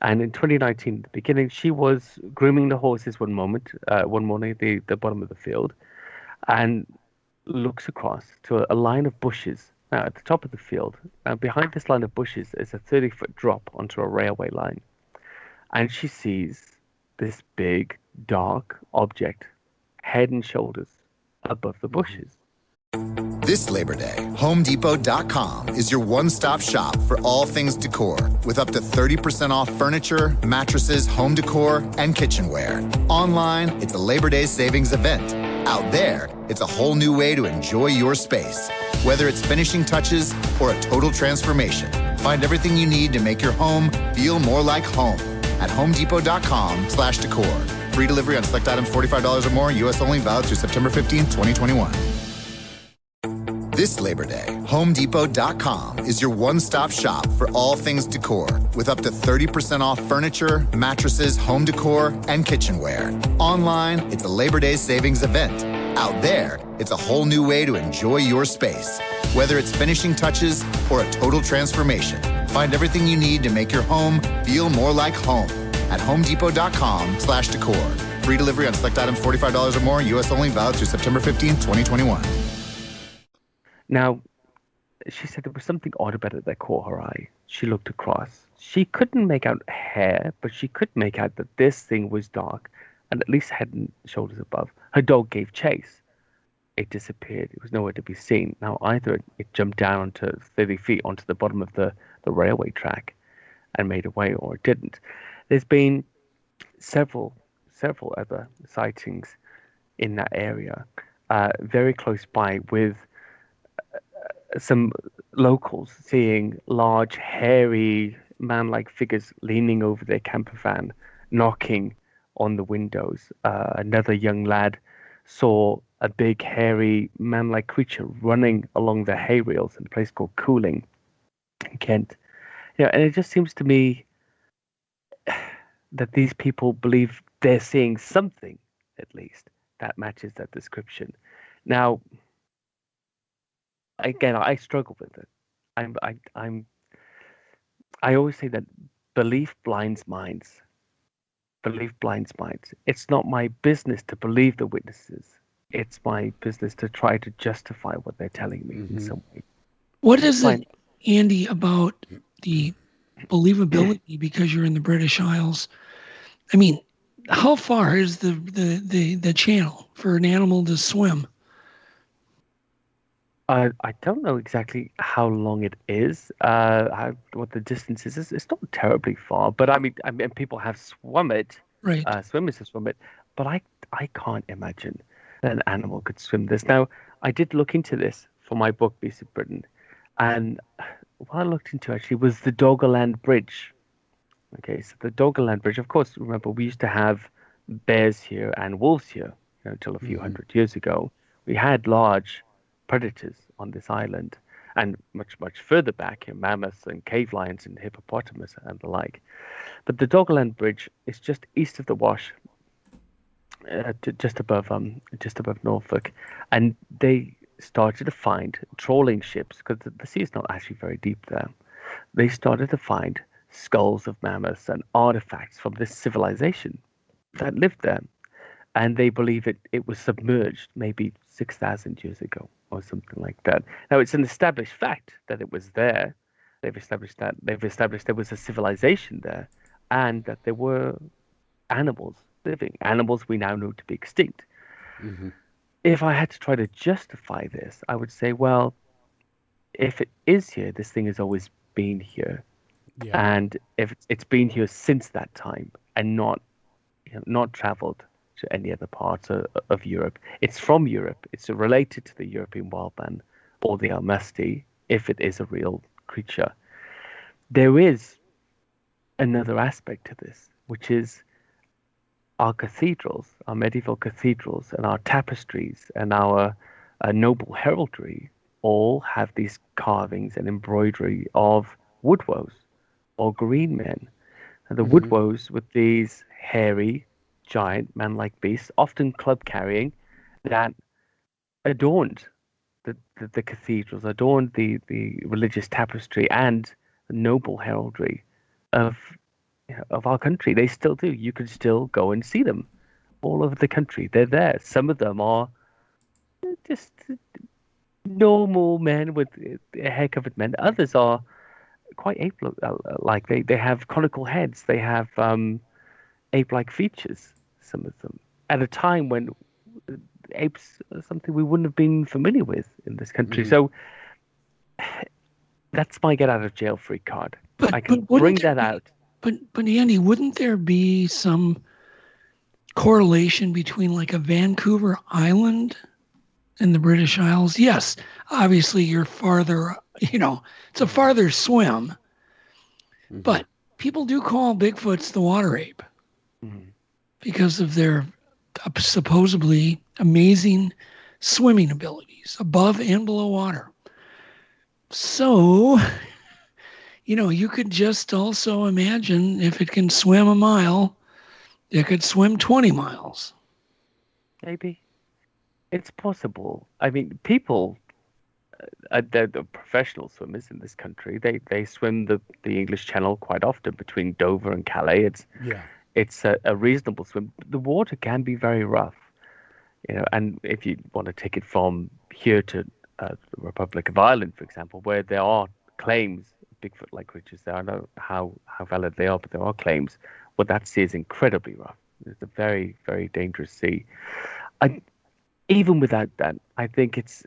And in 2019, at the beginning, she was grooming the horses one morning at the bottom of the field, and looks across to a line of bushes. Now, at the top of the field, behind this line of bushes is a 30-foot drop onto a railway line. And she sees this big, dark object, head and shoulders above the bushes. This Labor Day, HomeDepot.com is your one-stop shop for all things decor, with up to 30% off furniture, mattresses, home decor, and kitchenware. Online, it's a Labor Day savings event. Out there, it's a whole new way to enjoy your space. Whether it's finishing touches or a total transformation, find everything you need to make your home feel more like home at HomeDepot.com/decor. Free delivery on select items $45 or more, U.S. only, valid through September 15, 2021. This Labor Day, HomeDepot.com is your one-stop shop for all things decor, with up to 30% off furniture, mattresses, home decor, and kitchenware. Online, it's a Labor Day savings event. Out there, it's a whole new way to enjoy your space. Whether it's finishing touches or a total transformation, find everything you need to make your home feel more like home at HomeDepot.com/decor. Free delivery on select items $45 or more, U.S. only, valid through September 15, 2021. Now, she said there was something odd about it that caught her eye. She looked across. She couldn't make out hair, but she could make out that this thing was dark and at least head and shoulders above. Her dog gave chase. It disappeared. It was nowhere to be seen. Now, either it jumped down onto 30 feet onto the bottom of the railway track and made away, or it didn't. There's been several other sightings in that area, very close by, with some locals seeing large, hairy, man-like figures leaning over their camper van, knocking on the windows. Another young lad saw a big, hairy, man-like creature running along the hay rails in a place called Cooling in Kent. And it just seems to me that these people believe they're seeing something, at least, that matches that description. Now, again, I struggle with it. I always say that belief blinds minds. Belief blinds minds. It's not my business to believe the witnesses. It's my business to try to justify what they're telling me in some way. What is it, Andy, about the believability because you're in the British Isles? I mean, how far is the channel for an animal to swim? I don't know exactly how long it is, what the distance is. It's not terribly far, but I mean, people have swum it. Right. Swimmers have swum it, but I can't imagine that an animal could swim this. Now, I did look into this for my book, Beasts of Britain, and what I looked into actually was the Doggerland Bridge. Okay, so the Doggerland Bridge, of course, remember, we used to have bears here and wolves here until a few hundred years ago. We had large predators on this island, and much, much further back here, mammoths and cave lions and hippopotamus and the like. But the Doggerland Bridge is just east of the Wash, just above Norfolk, and they started to find trawling ships, because the sea is not actually very deep there. They started to find skulls of mammoths and artifacts from this civilization that lived there, and they believe it was submerged maybe 6,000 years ago or something like that. Now, it's an established fact that it was there. They've established there was a civilization there, and that there were animals living, animals we now know to be extinct. If I had to try to justify this, I would say, well, if it is here, this thing has always been here, Yeah. and if it's been here since that time and not traveled to any other parts of Europe, it's from Europe. It's related to the European wildman or the Almasti, if it is a real creature. There is another aspect to this, which is our cathedrals, our medieval cathedrals, and our tapestries and our noble heraldry all have these carvings and embroidery of woodwoes or green men. And the woodwoes with these hairy, giant, man-like beasts, often club-carrying, that adorned the cathedrals, adorned the religious tapestry and the noble heraldry of our country. They still do. You can still go and see them all over the country. They're there. Some of them are just normal men with hair-covered men. Others are quite ape-like. They have conical heads. They have ape-like features, some of them, at a time when apes are something we wouldn't have been familiar with in this country. So that's my get-out-of-jail-free card. I can bring that out. But Andy, wouldn't there be some correlation between like a Vancouver Island and the British Isles? Yes, obviously you're farther, it's a farther swim. But people do call Bigfoots the water ape because of their supposedly amazing swimming abilities above and below water. So, you could just also imagine if it can swim a mile, it could swim 20 miles. Maybe. It's possible. I mean, people, they're the professional swimmers in this country. They swim the English Channel quite often between Dover and Calais. It's a reasonable swim. The water can be very rough, and if you want to take it from here to the Republic of Ireland, for example, where there are claims Bigfoot-like creatures there. I don't know how valid they are, but there are claims. Well, that sea is incredibly rough. It's a very, very dangerous sea. Even without that, I think it's,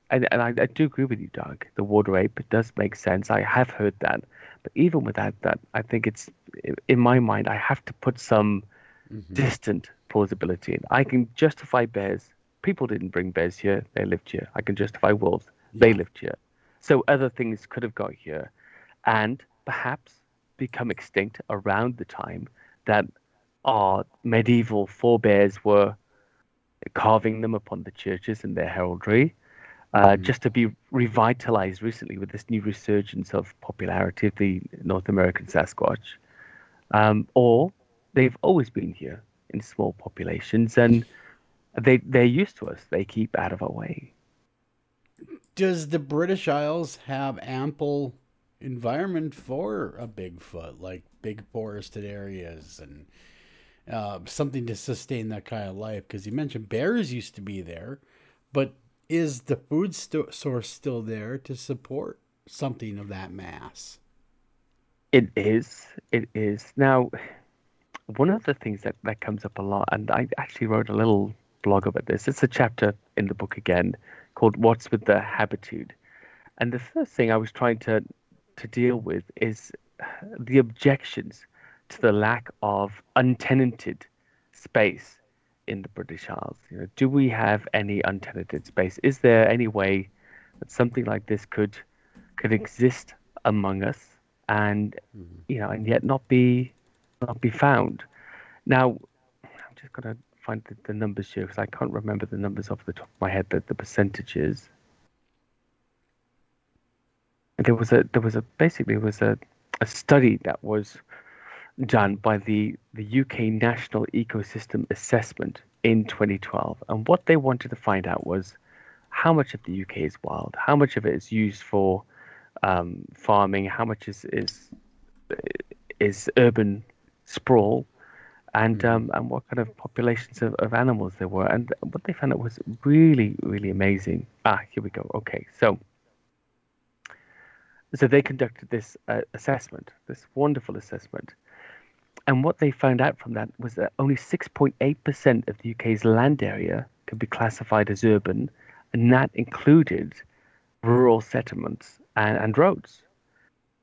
and I do agree with you, Doug. The water ape, it does make sense. I have heard that. But even without that, I think it's, in my mind, I have to put some distant plausibility in. I can justify bears. People didn't bring bears here. They lived here. I can justify wolves. They lived here. So other things could have got here and perhaps become extinct around the time that our medieval forebears were carving them upon the churches and their heraldry, just to be revitalized recently with this new resurgence of popularity of the North American Sasquatch. Or they've always been here in small populations and they're used to us. They keep out of our way. Does the British Isles have ample environment for a Bigfoot, like big forested areas and something to sustain that kind of life? Because you mentioned bears used to be there, but is the food source still there to support something of that mass? It is. It is. Now, one of the things that comes up a lot, and I actually wrote a little blog about this. It's a chapter in the book again called What's with the Habitude. And the first thing I was trying to deal with is the objections to the lack of untenanted space in the British Isles. Do we have any untenanted space? Is there any way that something like this could exist among us and and yet not be found? Now, I'm just gonna find the numbers here because I can't remember the numbers off the top of my head, the percentages. And there was a study that was done by the UK National Ecosystem Assessment in 2012, and what they wanted to find out was how much of the UK is wild, how much of it is used for farming, how much is urban sprawl, and what kind of populations of animals there were. And what they found out was really, really amazing. Here we go. Okay, so they conducted this assessment, this wonderful assessment. And what they found out from that was that only 6.8% of the UK's land area could be classified as urban, and that included rural settlements and roads.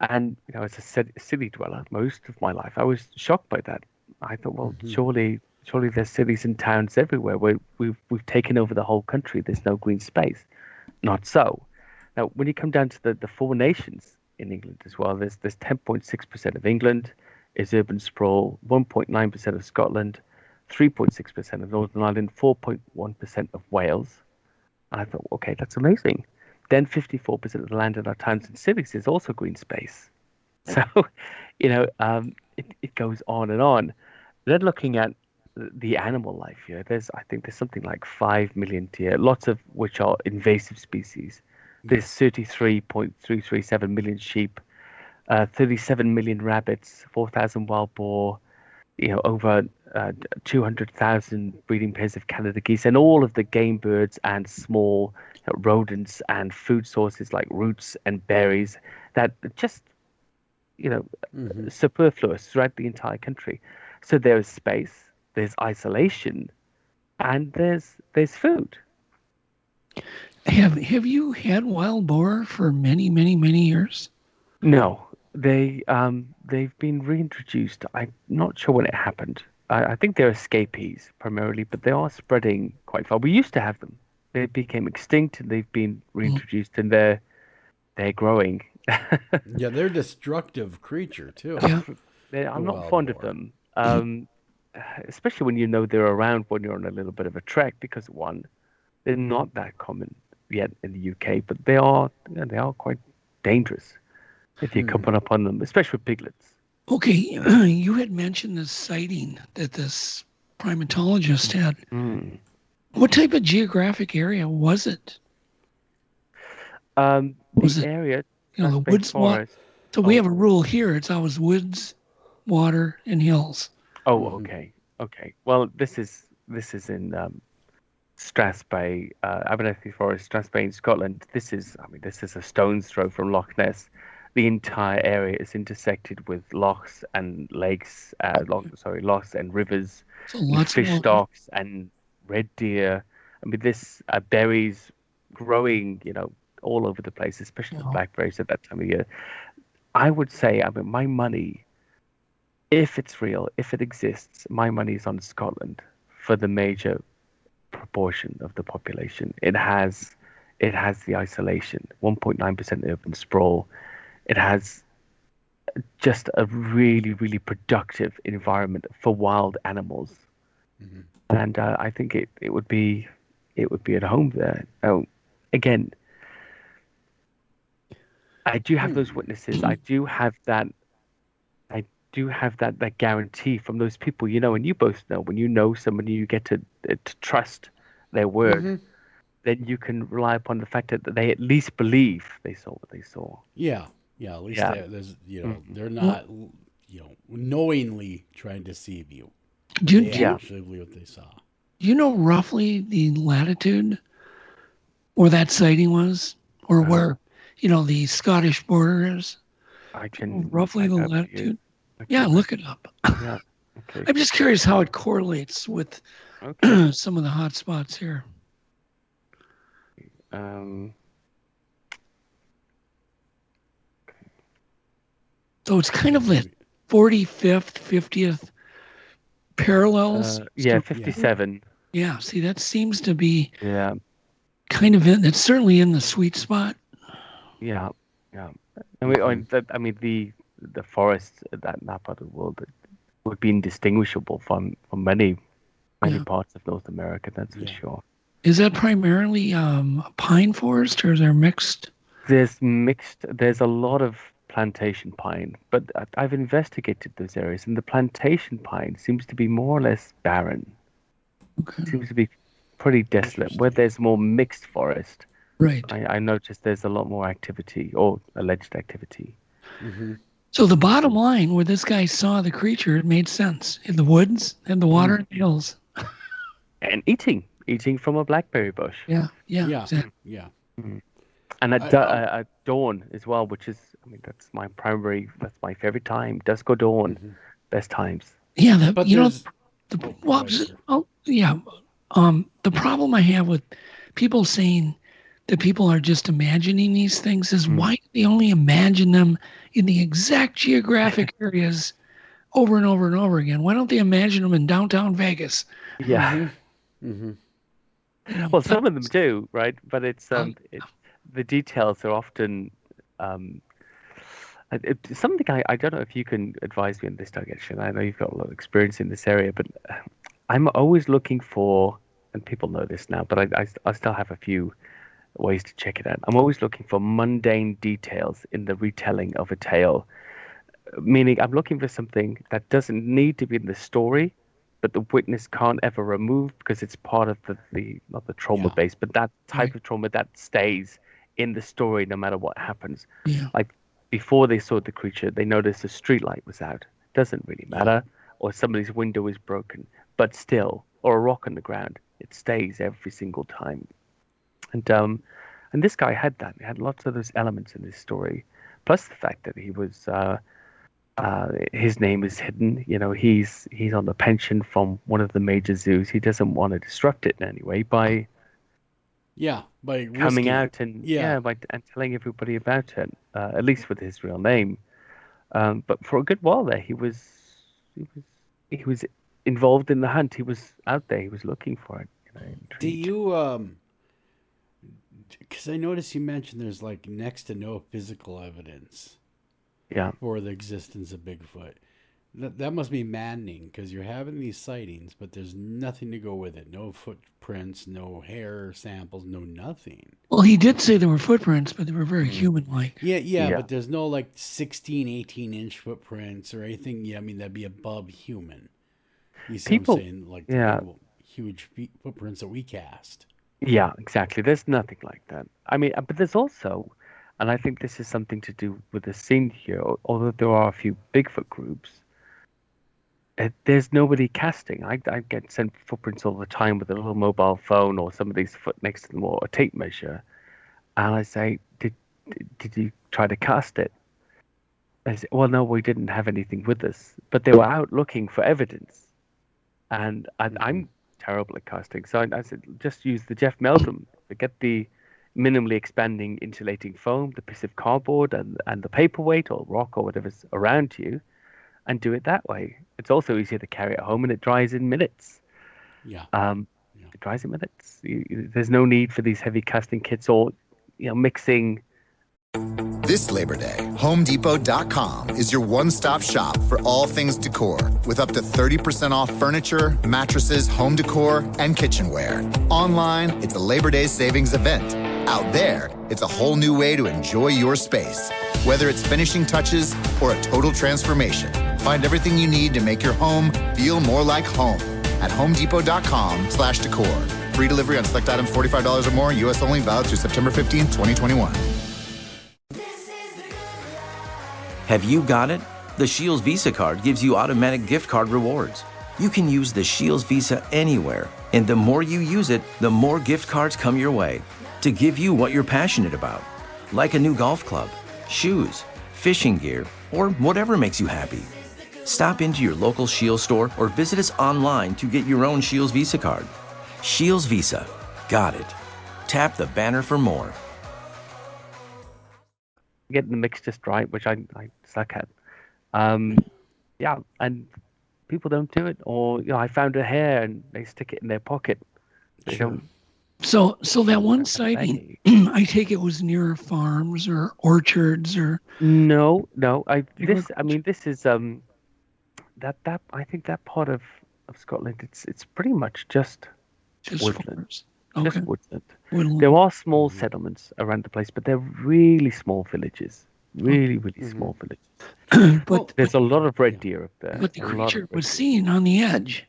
And as a city dweller, most of my life, I was shocked by that. I thought, well, surely there's cities and towns everywhere where we've taken over the whole country. There's no green space. Not so. Now, when you come down to the four nations in England as well, there's 10.6% of England is urban sprawl, 1.9% of Scotland, 3.6% of Northern Ireland, 4.1% of Wales. And I thought, okay, that's amazing. Then 54% of the land in our towns and cities is also green space. So, it goes on and on. Then looking at the animal life here, I think there's something like 5 million deer, lots of which are invasive species. There's 33.337 million sheep, 37 million rabbits, 4,000 wild boar, over 200,000 breeding pairs of Canada geese, and all of the game birds and small rodents and food sources like roots and berries that just, superfluous throughout the entire country. So there's space, there's isolation, and there's food. Have you had wild boar for many, many, many years? No, they've been reintroduced. I'm not sure when it happened. I think they're escapees primarily, but they are spreading quite far. We used to have them. They became extinct, and they've been reintroduced, and they're growing. Yeah, they're a destructive creature too. Yeah. I'm not fond of them, especially when they're around when you're on a little bit of a trek, because one, they're not that common yet in the UK, but they are quite dangerous if you come up on them, especially with piglets. Okay, you had mentioned this sighting that this primatologist had. What type of geographic area was it? Was it area? The woods, water. So we have a rule here. It's always woods, water, and hills. Oh, okay. Well, this is in Strathspey, Abernethy Forest, Strathspey in Scotland. This is a stone's throw from Loch Ness. The entire area is intersected with lochs and lakes, lochs and rivers, so lots fish of stocks and red deer. This berries growing, all over the place, especially the blackberries at that time of year. I would say, my money, if it's real, if it exists, my money is on Scotland for the major proportion of the population. It has the isolation, 1.9% urban sprawl. It has just a really, really productive environment for wild animals, and I think it would be at home there. Oh, again, I do have those witnesses. I do have that guarantee from those people, and you both know, when you know somebody, you get to trust their word. Then you can rely upon the fact that they at least believe they saw what they saw. Yeah, at least they're not, knowingly trying to deceive you. They actually believe what they saw. Do you know roughly the latitude where that sighting was, or where the Scottish border is? I can roughly the latitude. Yeah, look it up. Yeah. Okay. I'm just curious how it correlates with some of the hot spots here. So it's kind of the 45th, 50th parallels. 57. Yeah, see, that seems to be Yeah. kind of it's certainly in the sweet spot. Yeah. The forests in that part of the world would be indistinguishable from many parts of North America, that's for sure. Is that primarily a pine forest, or is there mixed? There's a lot of plantation pine, but I've investigated those areas, and the plantation pine seems to be more or less barren. It seems to be pretty desolate. Where there's more mixed forest, right? I noticed there's a lot more activity, or alleged activity. So the bottom line, where this guy saw the creature, it made sense. In the woods and the water and the hills. And eating from a blackberry bush. Yeah. Exactly. And at dawn as well, which is, that's my favorite time. Dusk or dawn, best times. Yeah, the problem I have with people saying that people are just imagining these things is why do they only imagine them in the exact geographic areas over and over and over again? Why don't they imagine them in downtown Vegas? Yeah. Well, some of them do, right? But it's the details are often something I don't know if you can advise me in this direction. I know you've got a lot of experience in this area, but I'm always looking for, and people know this now, but I still have a few ways to check it out. I'm always looking for mundane details in the retelling of a tale, meaning I'm looking for something that doesn't need to be in the story, but the witness can't ever remove because it's part of the not the trauma base, but that type of trauma that stays in the story no matter what happens. Yeah. Like before they saw the creature, they noticed the street light was out. Doesn't really matter. Or somebody's window is broken, but still, or a rock on the ground, it stays every single time. And this guy had that. He had lots of those elements in this story, plus the fact that he was his name is hidden. You know, he's on a pension from one of the major zoos. He doesn't want to disrupt it in any way by coming out and and telling everybody about it, at least with his real name. But for a good while there, he was involved in the hunt. He was out there. He was looking for it. You know, do you because I noticed you mentioned there's like next to no physical evidence for the existence of Bigfoot. That must be maddening because you're having these sightings, but there's nothing to go with it. No footprints, no hair samples, no nothing. Well, he did say there were footprints, but they were very human-like. Yeah, but there's no like 16, 18-inch footprints or anything. Yeah, I mean, that'd be above human. You see what I'm saying? Like the huge footprints that we cast. Yeah, exactly. There's nothing like that. I mean, but there's also, and I think this is something to do with the scene here, although there are a few Bigfoot groups, there's nobody casting. I get sent footprints all the time with a little mobile phone or somebody's foot next to them or a tape measure. And I say, did you try to cast it? I say, well, no, we didn't have anything with us. But they were out looking for evidence. And I'm terrible at casting. So I said, just use the Jeff Meldrum. Get the minimally expanding insulating foam, the piece of cardboard and the paperweight or rock or whatever's around you, and do it that way. It's also easier to carry it home and it dries in minutes. It dries in minutes. There's no need for these heavy casting kits or mixing. This Labor Day, HomeDepot.com is your one-stop shop for all things decor, with up to 30% off furniture, mattresses, home decor, and kitchenware. Online, it's a Labor Day savings event. Out there, it's a whole new way to enjoy your space. Whether it's finishing touches or a total transformation, find everything you need to make your home feel more like home at HomeDepot.com/decor. Free delivery on select items $45 or more, U.S. only, valid through September 15th, 2021. Have you got it? The Shields Visa card gives you automatic gift card rewards. You can use the Shields Visa anywhere, and the more you use it, the more gift cards come your way to give you what you're passionate about, like a new golf club, shoes, fishing gear, or whatever makes you happy. Stop into your local Shields store or visit us online to get your own Shields Visa card. Shields Visa. Got it. Tap the banner for more. Getting the mix just right, which I suck at. And people don't do it. Or I found a hair and they stick it in their pocket. They don't. So that one sighting, I take it was near farms or orchards or. No. This is that I think that part of Scotland. It's pretty much just woodland. Okay. Just woodland. There are small settlements around the place, but they're really small villages. Really small villages. But there's a lot of red deer up there. But the creature was seen on the edge.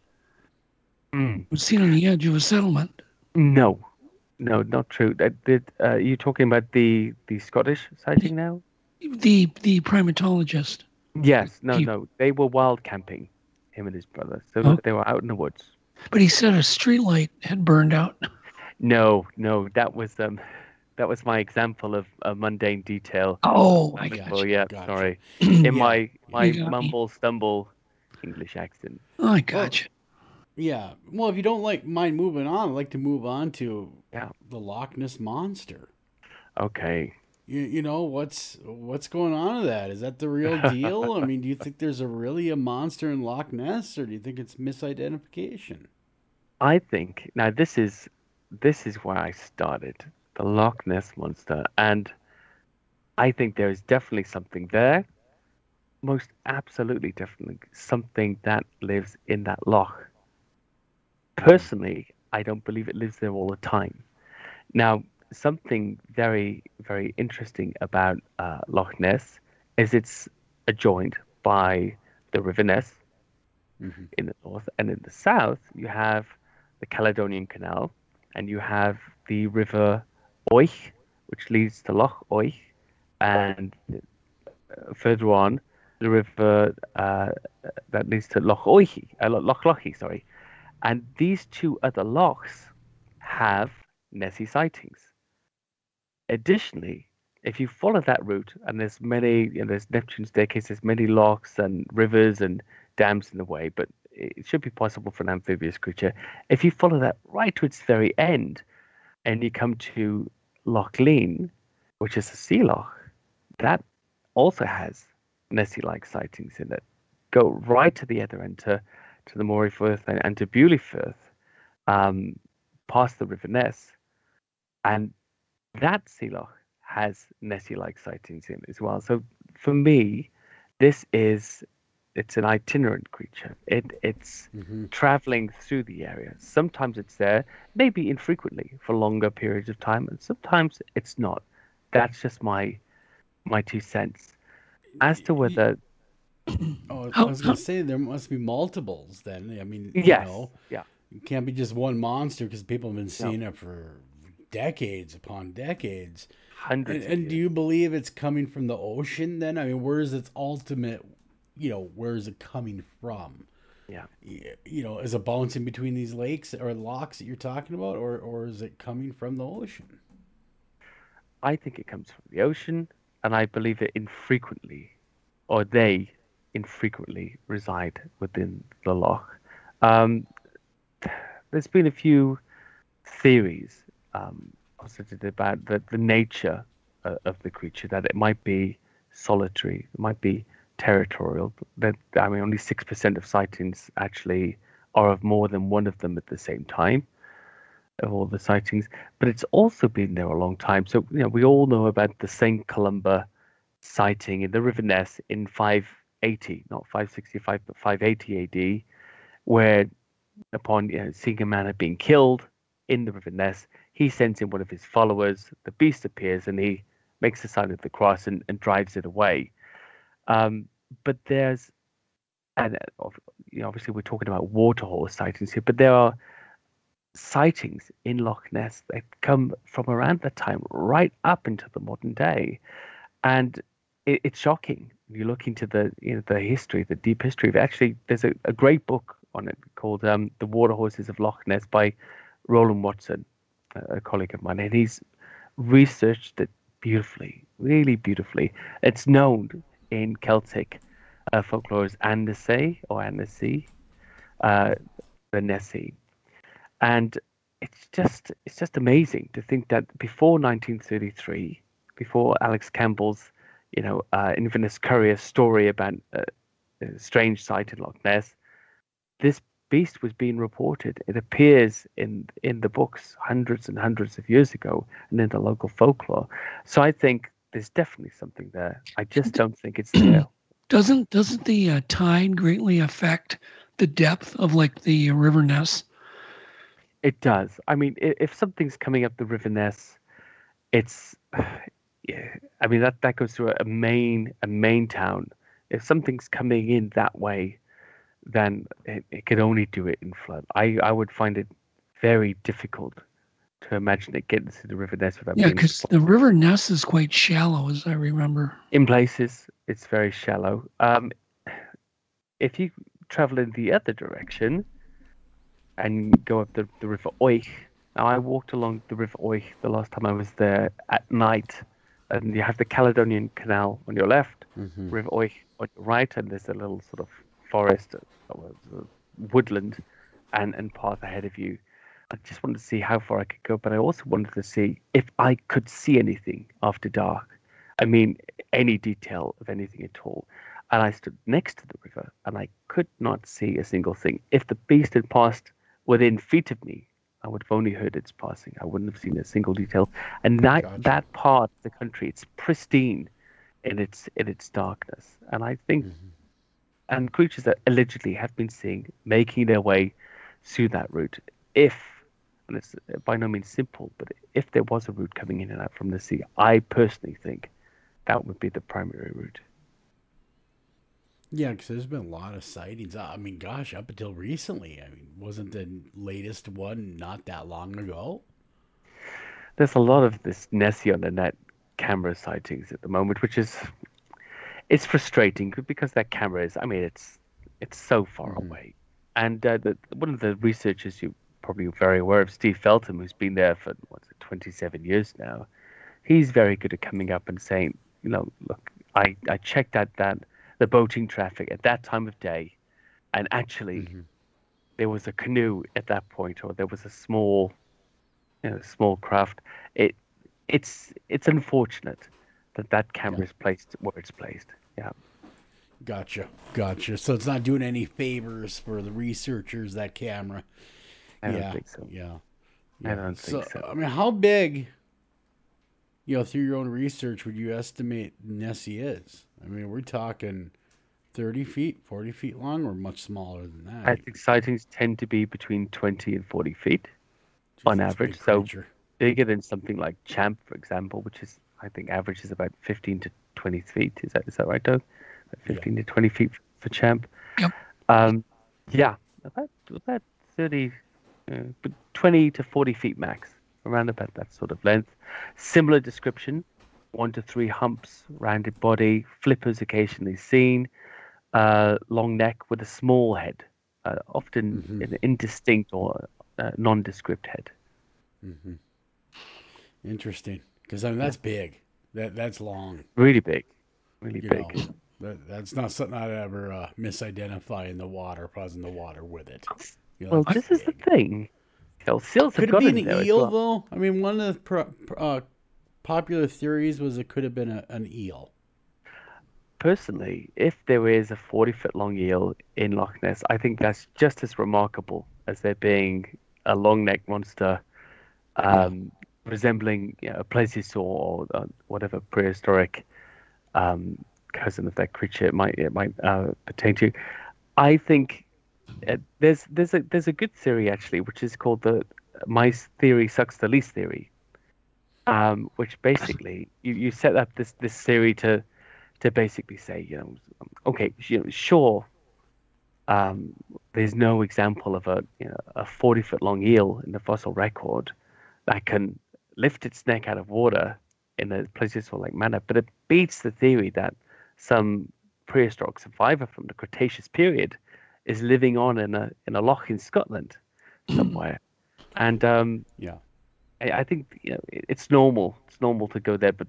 Was seen on the edge of a settlement. No, not true. You talking about the Scottish sighting now? The primatologist. Yes. No. They were wild camping, him and his brother. So they were out in the woods. But he said a streetlight had burned out. No, that was my example of a mundane detail. Oh, I got you. Yeah, gotcha. Sorry. In my mumble stumble English accent. Oh, I got you. Yeah. Well, if you don't mind moving on, I'd like to move on to the Loch Ness Monster. Okay. You know what's going on with that? Is that the real deal? I mean, do you think there's really a monster in Loch Ness, or do you think it's misidentification? I think now this is where I started, the Loch Ness Monster, and I think there is definitely something there. Most absolutely, definitely something that lives in that loch. Personally, I don't believe it lives there all the time. Now, something very, very interesting about Loch Ness is it's adjoined by the River Ness in the north, and in the south you have the Caledonian Canal, and you have the River Oich, which leads to Loch Oich, and further on the river that leads to Loch Lochy, sorry. And these two other lochs have Nessie sightings. Additionally, if you follow that route, and there's many, there's Neptune's staircase, there's many lochs and rivers and dams in the way, but it should be possible for an amphibious creature. If you follow that right to its very end, and you come to Loch Lean, which is a sea loch, that also has Nessie-like sightings in it. Go right to the other end, to the Moray Firth and to Bewley Firth, past the River Ness, and that sea loch has Nessie-like sightings in it as well. So for me, it's an itinerant creature. It's traveling through the area. Sometimes it's there, maybe infrequently for longer periods of time, and sometimes it's not. That's just my 2 cents. As to whether... I was going to say there must be multiples then. I mean, yes, it can't be just one monster, because people have been seeing it for decades upon decades. Hundreds. And do you believe it's coming from the ocean then? I mean, where is its ultimate, where is it coming from? Yeah. Is it bouncing between these lakes or lochs that you're talking about, or is it coming from the ocean? I think it comes from the ocean, and I believe it infrequently, or they infrequently reside within the loch. There's been a few theories posited about the nature of the creature, that it might be solitary, it might be territorial. That only 6% of sightings actually are of more than one of them at the same time, of all the sightings. But it's also been there a long time. So we all know about the St. Columba sighting in the River Ness in 580, not 565, but 580 AD, where upon seeing a man had been killed in the River Ness, he sends in one of his followers. The beast appears, and he makes the sign of the cross and drives it away. But there's, and obviously we're talking about waterhole sightings here, but there are sightings in Loch Ness that come from around that time right up into the modern day, and it's shocking. You look into the history, the deep history of it. Actually, there's a great book on it called "The Water Horses of Loch Ness" by Roland Watson, a colleague of mine, and he's researched it beautifully, really beautifully. It's known in Celtic folklore as Annecy or Annecy, the Nessie, and it's just amazing to think that before 1933, before Alex Campbell's infamous courier story about a strange sight in Loch Ness, this beast was being reported. It appears in the books hundreds and hundreds of years ago, and in the local folklore. So I think there's definitely something there. I just don't think it's there. Doesn't the tide greatly affect the depth of the River Ness? It does. I mean, if something's coming up the River Ness, it's that goes through a main town. If something's coming in that way, then it could only do it in flood. I would find it very difficult to imagine it getting to the River Ness without being... Yeah, because the River Ness is quite shallow, as I remember. In places, it's very shallow. If you travel in the other direction and go up the River Oich... Now, I walked along the River Oich the last time I was there at night, and you have the Caledonian Canal on your left, River Oich on your right, and there's a little sort of forest, woodland and path ahead of you. I just wanted to see how far I could go, but I also wanted to see if I could see anything after dark. I mean, any detail of anything at all. And I stood next to the river, and I could not see a single thing. If the beast had passed within feet of me, I would have only heard its passing. I wouldn't have seen a single detail. And that part of the country, it's pristine in its darkness. And I think, and creatures that allegedly have been seen making their way through that route, and it's by no means simple, but if there was a route coming in and out from the sea, I personally think that would be the primary route. Yeah, because there's been a lot of sightings. I mean, gosh, up until recently. I mean, wasn't the latest one not that long ago? There's a lot of this Nessie on the net camera sightings at the moment, which is it's frustrating because that camera is. I mean, it's so far away. And one of the researchers you probably very aware of, Steve Feltham, who's been there for 27 years now. He's very good at coming up and saying, look, I checked out the boating traffic at that time of day, and actually there was a canoe at that point, or there was a small craft. It's unfortunate that camera is placed where it's placed. Yeah. Gotcha. So it's not doing any favors for the researchers, that camera. I don't think so. Yeah. I don't think so. I mean, how big, through your own research, would you estimate Nessie is? I mean, we're talking 30 feet, 40 feet long, or much smaller than that? I think sightings tend to be between 20 and 40 feet on average. So bigger than something like Champ, for example, which is, I think, average is about 15 to 20 feet. Is that right, Doug? 15 to 20 feet for Champ. Yep. About 30, 20 to 40 feet max, around about that sort of length. Similar description, 1 to 3 humps, rounded body, flippers occasionally seen, long neck with a small head, often an indistinct or nondescript head. Interesting, because I mean that's big. That's long. Really big. Really big. That's not something I'd ever misidentify in the water, causing the water with it. Well, this is the thing. Seals could it be an eel, though? I mean, one of the popular theories was it could have been an eel. Personally, if there is a 40-foot long eel in Loch Ness, I think that's just as remarkable as there being a long-necked monster resembling a plesiosaur or whatever prehistoric cousin of that creature it might pertain to. I think there's a good theory actually, which is called the my theory sucks the least theory, which basically you set up this theory to basically say, okay, sure, there's no example of a 40-foot long eel in the fossil record that can lift its neck out of water in a plesiosaur-like manner, but it beats the theory that some prehistoric survivor from the Cretaceous period is living on in a loch in Scotland somewhere. And I think it's normal. It's normal to go there, but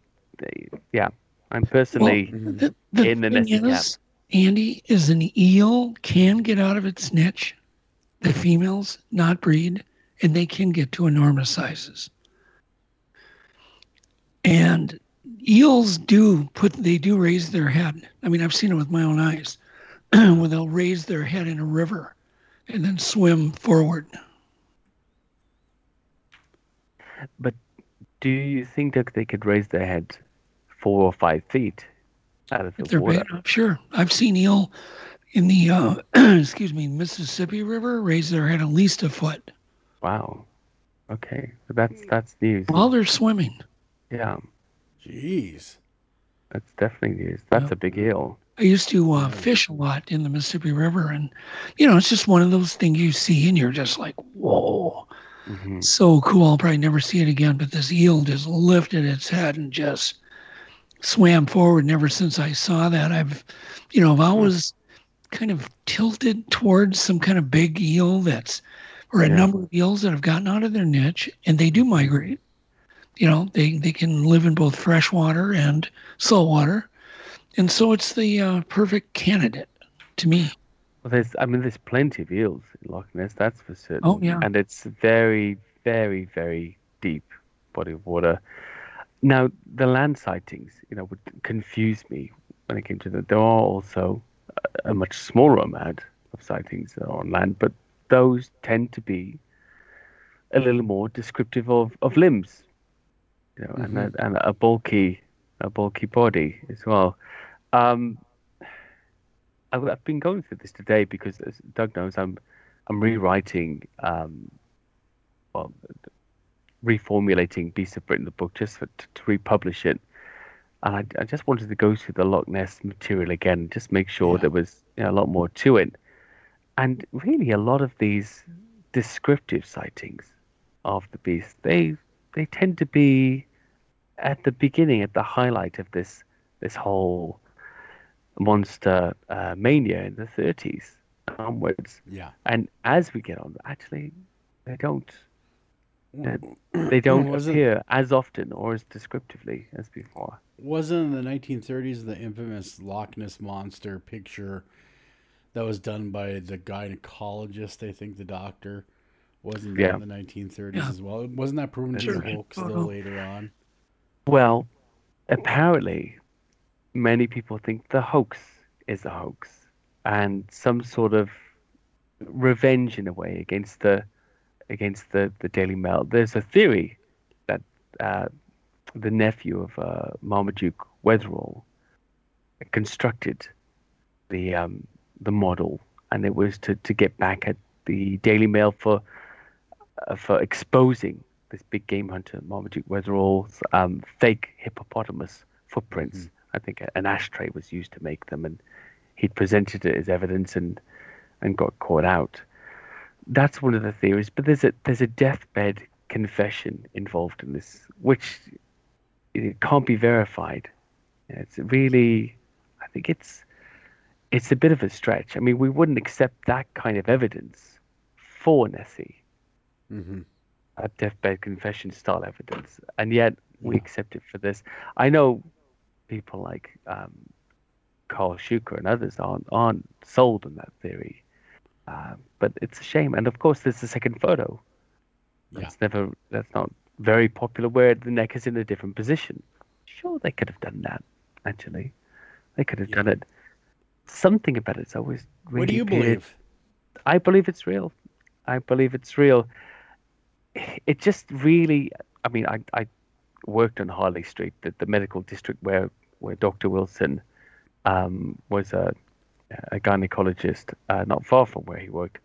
I'm personally in the Nessie camp. Andy, is an eel can get out of its niche. The females not breed, and they can get to enormous sizes. And eels do raise their head. I mean, I've seen it with my own eyes, where they'll raise their head in a river and then swim forward. But do you think that they could raise their head 4 or 5 feet out of the water? Sure. I've seen eel in the Mississippi River raise their head at least a foot. Wow. Okay, so that's news. While they're swimming. Yeah. Jeez. That's definitely news. That's a big eel. I used to fish a lot in the Mississippi River, and it's just one of those things you see, and you're just like, whoa, so cool. I'll probably never see it again. But this eel just lifted its head and just swam forward. And ever since I saw that, I've always kind of tilted towards some kind of big eel or a number of eels that have gotten out of their niche, and they do migrate. They can live in both freshwater and saltwater. And so it's the perfect candidate to me. there's plenty of eels in Loch Ness, that's for certain. Oh, yeah. And it's very, very, very deep body of water. Now, the land sightings, would confuse me when it came to that. There are also a much smaller amount of sightings on land, but those tend to be a little more descriptive of limbs, and a bulky body as well. I've been going through this today because, as Doug knows, I'm rewriting, reformulating Beasts of Britain, the book, just to republish it. And I just wanted to go through the Loch Ness material again, just make sure there was a lot more to it. And really, a lot of these descriptive sightings of the beast, they tend to be at the beginning, at the highlight of this whole monster mania in the 30s onwards. Yeah. And as we get on, actually, they don't appear as often or as descriptively as before. Wasn't in the 1930s the infamous Loch Ness monster picture that was done by the gynecologist, I think the doctor, wasn't that in the 1930s as well? Wasn't that proven to be a hoax though later on? Well, apparently, many people think the hoax is a hoax and some sort of revenge in a way against the Daily Mail. There's a theory that the nephew of Marmaduke Wetherall constructed the model, and it was to get back at the Daily Mail for exposing this big game hunter Marmaduke Wetherall's fake hippopotamus footprints. Mm-hmm. I think an ashtray was used to make them, and he presented it as evidence and got caught out. That's one of the theories, but there's a deathbed confession involved in this, which it can't be verified. It's really, I think it's a bit of a stretch. I mean, we wouldn't accept that kind of evidence for Nessie, a deathbed confession style evidence, and yet we accept it for this. I know people like Carl Schuker and others aren't sold on that theory. But it's a shame. And of course, there's the second photo. That's not very popular, where the neck is in a different position. Sure, they could have done that, actually. They could have done it. Something about it's always really What do you believe? I believe it's real. It just really, I mean, I worked on Harley Street, the medical district where Dr. Wilson was a gynecologist not far from where he worked.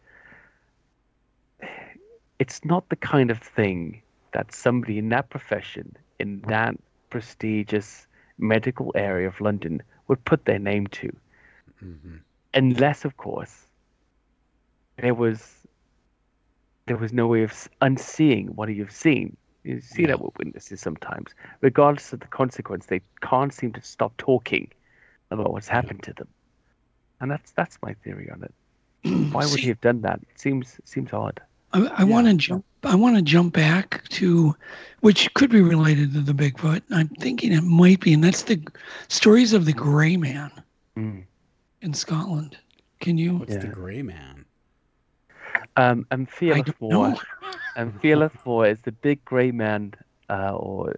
It's not the kind of thing that somebody in that profession, in that prestigious medical area of London, would put their name to. Unless, of course, there was no way of unseeing what you've seen. You see that with witnesses sometimes. Regardless of the consequence, they can't seem to stop talking about what's happened to them. And that's my theory on it. Why would he have done that? It seems odd. I want to jump back to, which could be related to the Bigfoot. I'm thinking it might be, and that's the stories of the Grey Man in Scotland. Can you? What's the Grey Man? Amphialathor is the big grey man, or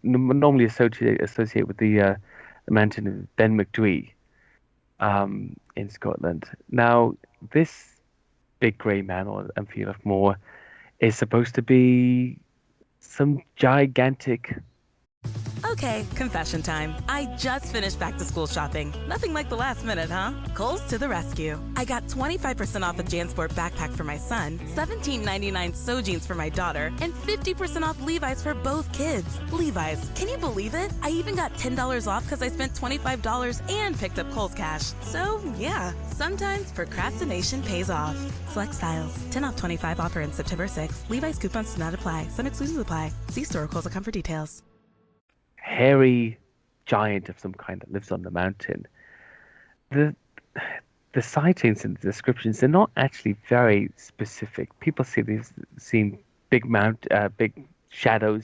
normally associated with the mountain of Ben Macdui in Scotland. Now, this big grey man, or Amphialathor, is supposed to be some gigantic... Okay, confession time. I just finished back to school shopping. Nothing like the last minute, huh? Kohl's to the rescue. I got 25% off a JanSport backpack for my son, $17.99 sew jeans for my daughter, and 50% off Levi's for both kids. Levi's, can you believe it? I even got $10 off because I spent $25 and picked up Kohl's cash. So, yeah, sometimes procrastination pays off. Select styles. 10 off 25 offer ends September 6th. Levi's coupons do not apply. Some exclusions apply. See store or Kohl's.com for details. Hairy giant of some kind that lives on the mountain. The sightings and the descriptions, they're not actually very specific. People see these seen big shadows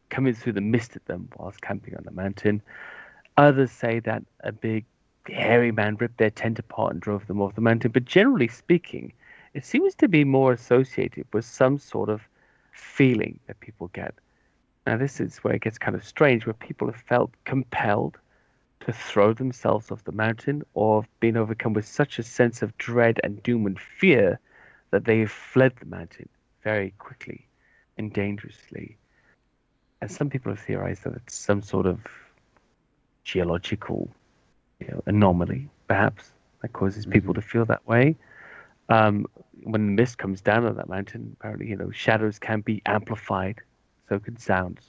coming through the mist at them whilst camping on the mountain. Others say that a big hairy man ripped their tent apart and drove them off the mountain. But generally speaking, it seems to be more associated with some sort of feeling that people get. Now, this is where it gets kind of strange, where people have felt compelled to throw themselves off the mountain or have been overcome with such a sense of dread and doom and fear that they have fled the mountain very quickly and dangerously. And some people have theorized that it's some sort of geological anomaly, perhaps, that causes people to feel that way. When the mist comes down on that mountain, apparently, shadows can be amplified, so can sounds.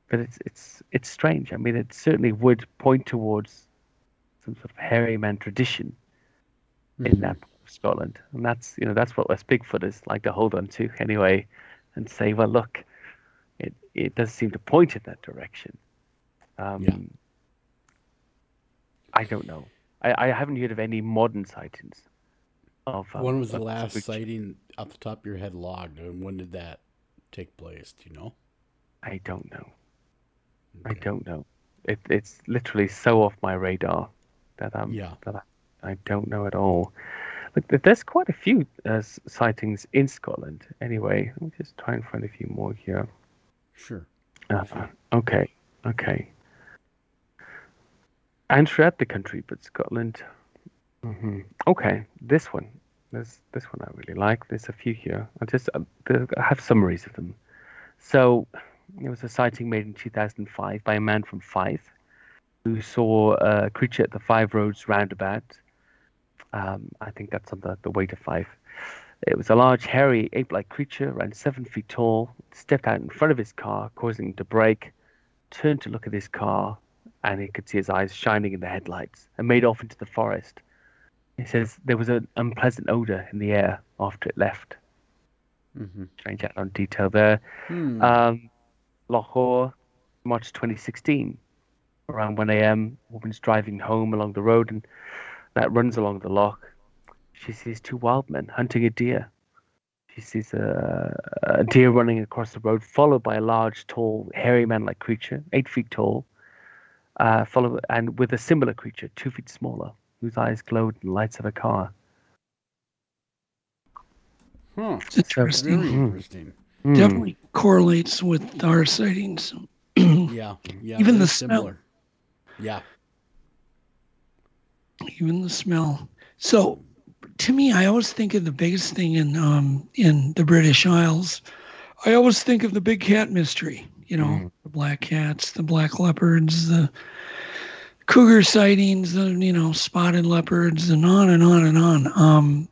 But it's strange. I mean, it certainly would point towards some sort of hairy man tradition in that part of Scotland, and that's what us Bigfooters like to hold on to anyway, and say, well, look, it does seem to point in that direction. I don't know. I haven't heard of any modern sightings of. When was the last sighting off the top of your head logged, and when did that take place? Do you know? I don't know. Okay. I don't know. It's literally so off my radar that I don't know at all. But there's quite a few sightings in Scotland. Anyway, let me just try and find a few more here. Sure. Okay. And throughout the country, but Scotland. Okay, this one. This one I really like. There's a few here. I have summaries of them. So there was a sighting made in 2005 by a man from Fife who saw a creature at the Five Roads roundabout. I think that's on the way to Fife. It was a large, hairy, ape-like creature, around 7 feet tall, stepped out in front of his car, causing him to brake, turned to look at his car, and he could see his eyes shining in the headlights, and made off into the forest. He says there was an unpleasant odor in the air after it left. Strange out on detail there. Lahore, March 2016. Around 1 a.m., a woman's driving home along the road, and that runs along the loch. She sees two wild men hunting a deer. She sees a deer running across the road, followed by a large, tall, hairy man-like creature, 8 feet tall, and with a similar creature, 2 feet smaller, whose eyes glowed in the lights of a car. It's interesting. Very interesting. Definitely correlates with our sightings. Yeah. Even the smell. Yeah. Even the smell. So, to me, I always think of the biggest thing in the British Isles. I always think of the big cat mystery. The black cats, the black leopards, the cougar sightings, the spotted leopards, and on and on and on.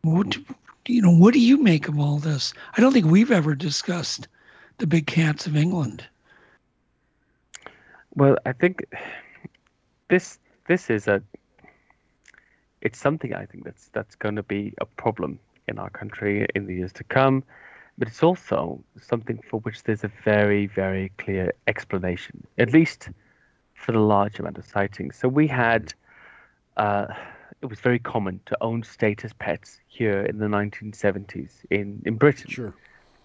What do you make of all this? I don't think we've ever discussed the big cats of England. Well, I think this is it's something I think that's going to be a problem in our country in the years to come, but it's also something for which there's a very, very clear explanation, at least for the large amount of sightings. So we had, it was very common to own status pets here in the 1970s in Britain. Sure.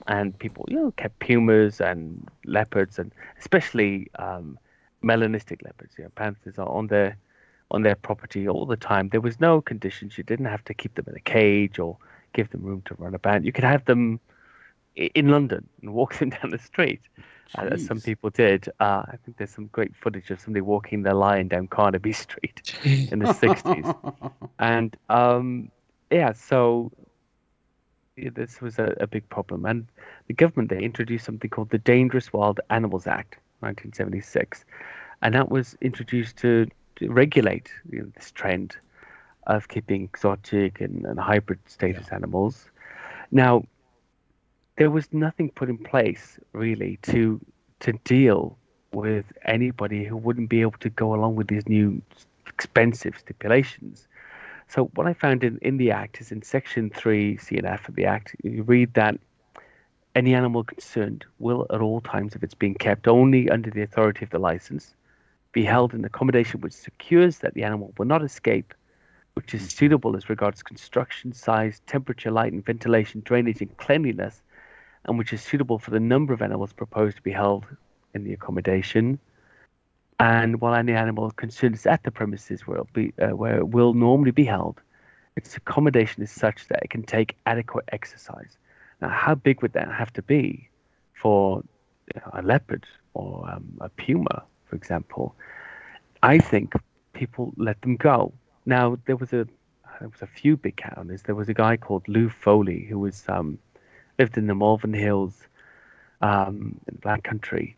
And people, kept pumas and leopards, and especially melanistic leopards. Panthers are on their property all the time. There was no conditions. You didn't have to keep them in a cage or give them room to run about. You could have them in London and walk them down the street, as some people did. I think there's some great footage of somebody walking their lion down Carnaby Street in the 60s. And so this was a big problem. And the government, they introduced something called the Dangerous Wild Animals Act, 1976. And that was introduced to regulate this trend of keeping exotic and hybrid status animals. Now, there was nothing put in place really to deal with anybody who wouldn't be able to go along with these new expensive stipulations. So what I found in the Act is in Section 3 C&F of the Act, you read that any animal concerned will at all times, if it's being kept only under the authority of the license, be held in accommodation which secures that the animal will not escape, which is suitable as regards construction, size, temperature, light and ventilation, drainage and cleanliness, and which is suitable for the number of animals proposed to be held in the accommodation. And while any animal considers at the premises where it will normally be held, its accommodation is such that it can take adequate exercise. Now, how big would that have to be for a leopard or a puma, for example? I think people let them go. Now, there was a few big cat owners. There was a guy called Lou Foley who was lived in the Malvern Hills, in Black Country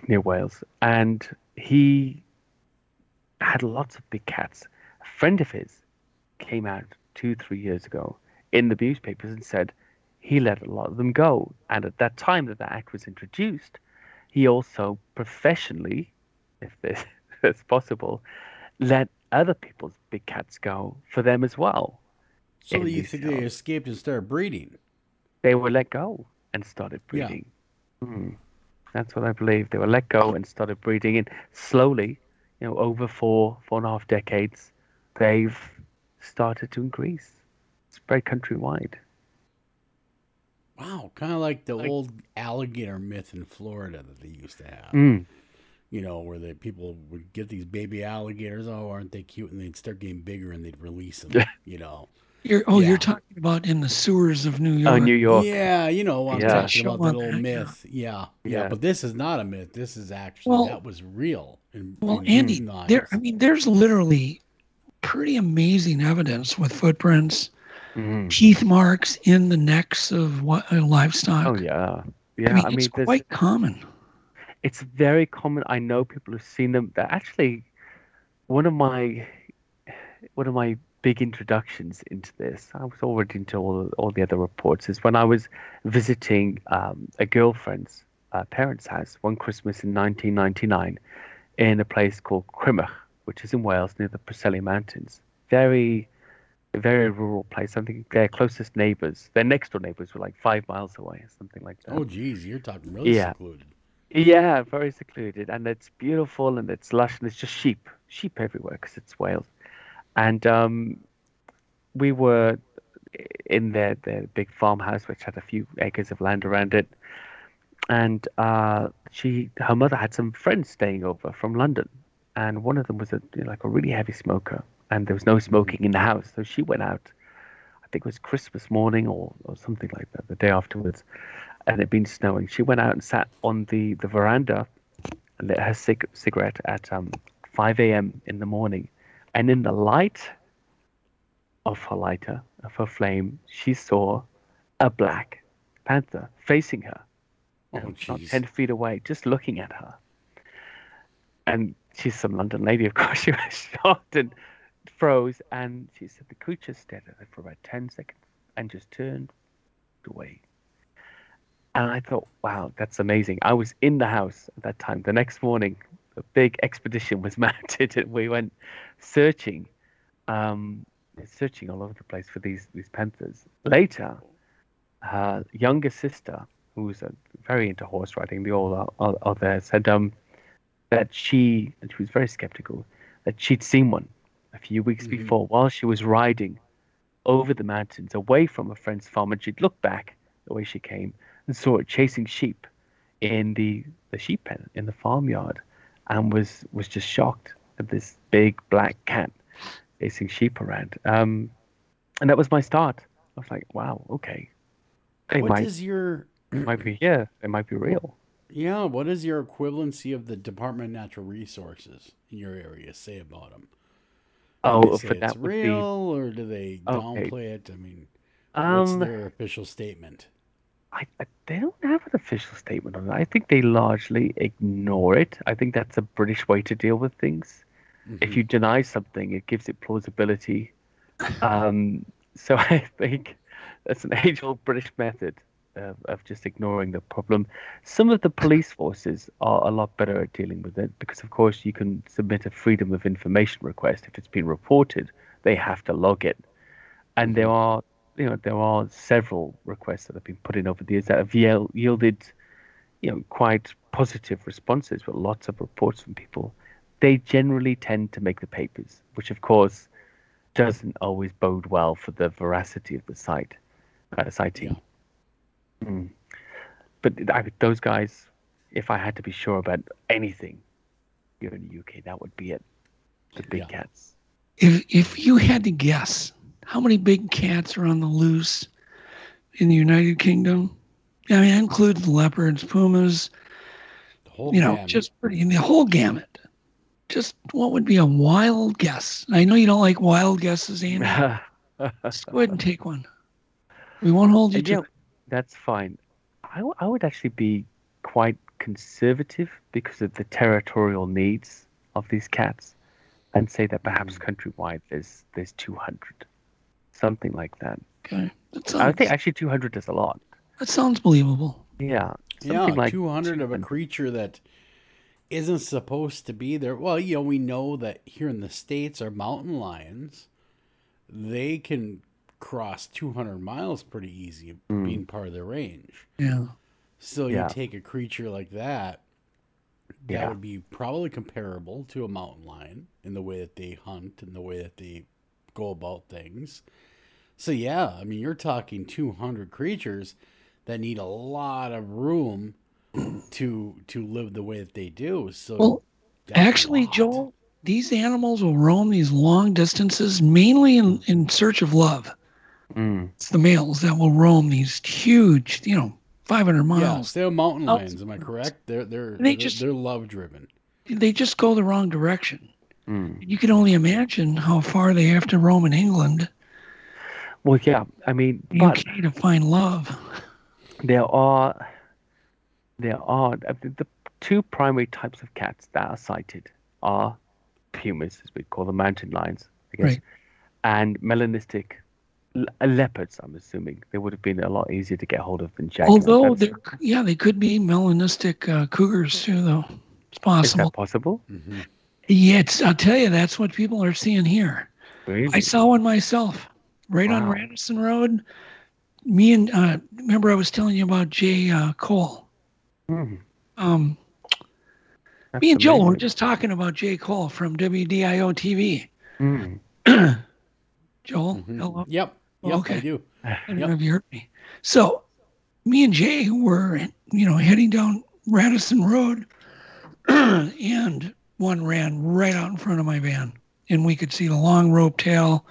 near Wales, and he had lots of big cats. A friend of his came out 2-3 years ago in the newspapers and said he let a lot of them go. And at that time that act was introduced, he also professionally, if this is possible, let other people's big cats go for them as well. So you think they escaped and started breeding? They were let go and started breeding. Yeah. That's what I believe. They were let go and started breeding, and slowly, over 4.5 decades, they've started to increase. It's very countrywide. Wow, kind of like the old alligator myth in Florida that they used to have. Where the people would get these baby alligators. Oh, aren't they cute? And they'd start getting bigger, and they'd release them. You're talking about in the sewers of New York. Oh, New York. Yeah, I'm talking about that old myth. Yeah. But this is not a myth. This is actually that was real. Andy, there's literally pretty amazing evidence with footprints, teeth marks in the necks of livestock. Oh yeah. It's quite common. It's very common. I know people have seen them. They're actually one of my big introductions into this. I was already into all the other reports. Is when I was visiting a girlfriend's parents' house one Christmas in 1999 in a place called Crymoch, which is in Wales near the Preseli Mountains. Very, very rural place. I think their closest neighbours, their next door neighbours, were like 5 miles away, something like that. Oh, geez, you're talking really secluded. Yeah, very secluded, and it's beautiful and it's lush and it's just sheep everywhere because it's Wales. And we were in their big farmhouse, which had a few acres of land around it. And her mother had some friends staying over from London, and one of them was a really heavy smoker, and there was no smoking in the house. So she went out. I think it was Christmas morning or something like that, the day afterwards, and it'd been snowing. She went out and sat on the veranda and lit her cigarette at 5 a.m. in the morning. And in the light of her lighter, of her flame, she saw a black panther facing her, not 10 feet away, just looking at her. And she's some London lady, of course. She was shocked and froze. And she said the creature stared at her for about 10 seconds and just turned away. And I thought, wow, that's amazing. I was in the house at that time. The next morning, a big expedition was mounted, and we went searching all over the place for these panthers. Later, her younger sister, who was very into horse riding, they all are there, said that she was very skeptical, that she'd seen one a few weeks before while she was riding over the mountains away from a friend's farm, and she'd looked back the way she came and saw it chasing sheep in the sheep pen in the farmyard, and was just shocked at this big black cat chasing sheep around. And that was my start. I was like, wow, okay. It might be here. It might be real. Yeah, what is your equivalency of the Department of Natural Resources in your area say about them? Do they say it's real, or do they downplay it? I mean, what's their official statement? They don't have an official statement on it. I think they largely ignore it. I think that's a British way to deal with things. If you deny something, it gives it plausibility. So I think that's an age-old British method of just ignoring the problem. Some of the police forces are a lot better at dealing with it because, of course, you can submit a freedom of information request. If it's been reported, they have to log it. And there are several requests that have been put in over the years that have yielded, quite positive responses with lots of reports from people. They generally tend to make the papers, which of course doesn't always bode well for the veracity of the sighting. Yeah. But those guys, if I had to be sure about anything, here in the UK, that would be it. The big cats. If you had to guess, how many big cats are on the loose in the United Kingdom? I mean, that includes leopards, pumas, just in the whole gamut. Just what would be a wild guess? I know you don't like wild guesses, Andy. Just go ahead and take one. We won't hold you to it. That's fine. I would actually be quite conservative because of the territorial needs of these cats, and say that perhaps countrywide there's 200, something like that. Okay, I think actually 200 is a lot. That sounds believable. Yeah, like 200 of a creature that isn't supposed to be there. Well, we know that here in the States, our mountain lions, they can cross 200 miles pretty easy, being part of their range. Yeah. So you take a creature like that, that would be probably comparable to a mountain lion in the way that they hunt and the way that they go about things. So I mean, you're talking 200 creatures that need a lot of room to live the way that they do. So actually, Joel, these animals will roam these long distances mainly in search of love. It's the males that will roam these huge, 500 miles. Yeah, they're mountain lions. Am I correct? They're love driven. They just go the wrong direction. You can only imagine how far they have to roam in England. Well, yeah, I mean, UK to find love. There are the two primary types of cats that are sighted are pumas, as we call them, mountain lions, I guess, and melanistic leopards. I'm assuming they would have been a lot easier to get hold of than jaguars. Although they could be melanistic cougars too, though. It's possible. Is that possible? Mm-hmm. Yeah, I'll tell you, that's what people are seeing here. Really? I saw one myself right on Radisson Road. Me and remember I was telling you about Jay Cole. Me and Joel were just talking about Jay Cole from WDIO TV. Joel, hello. Yep, okay. I do. I don't know if you heard me. So, me and Jay were, heading down Radisson Road, and one ran right out in front of my van, and we could see the long rope tail,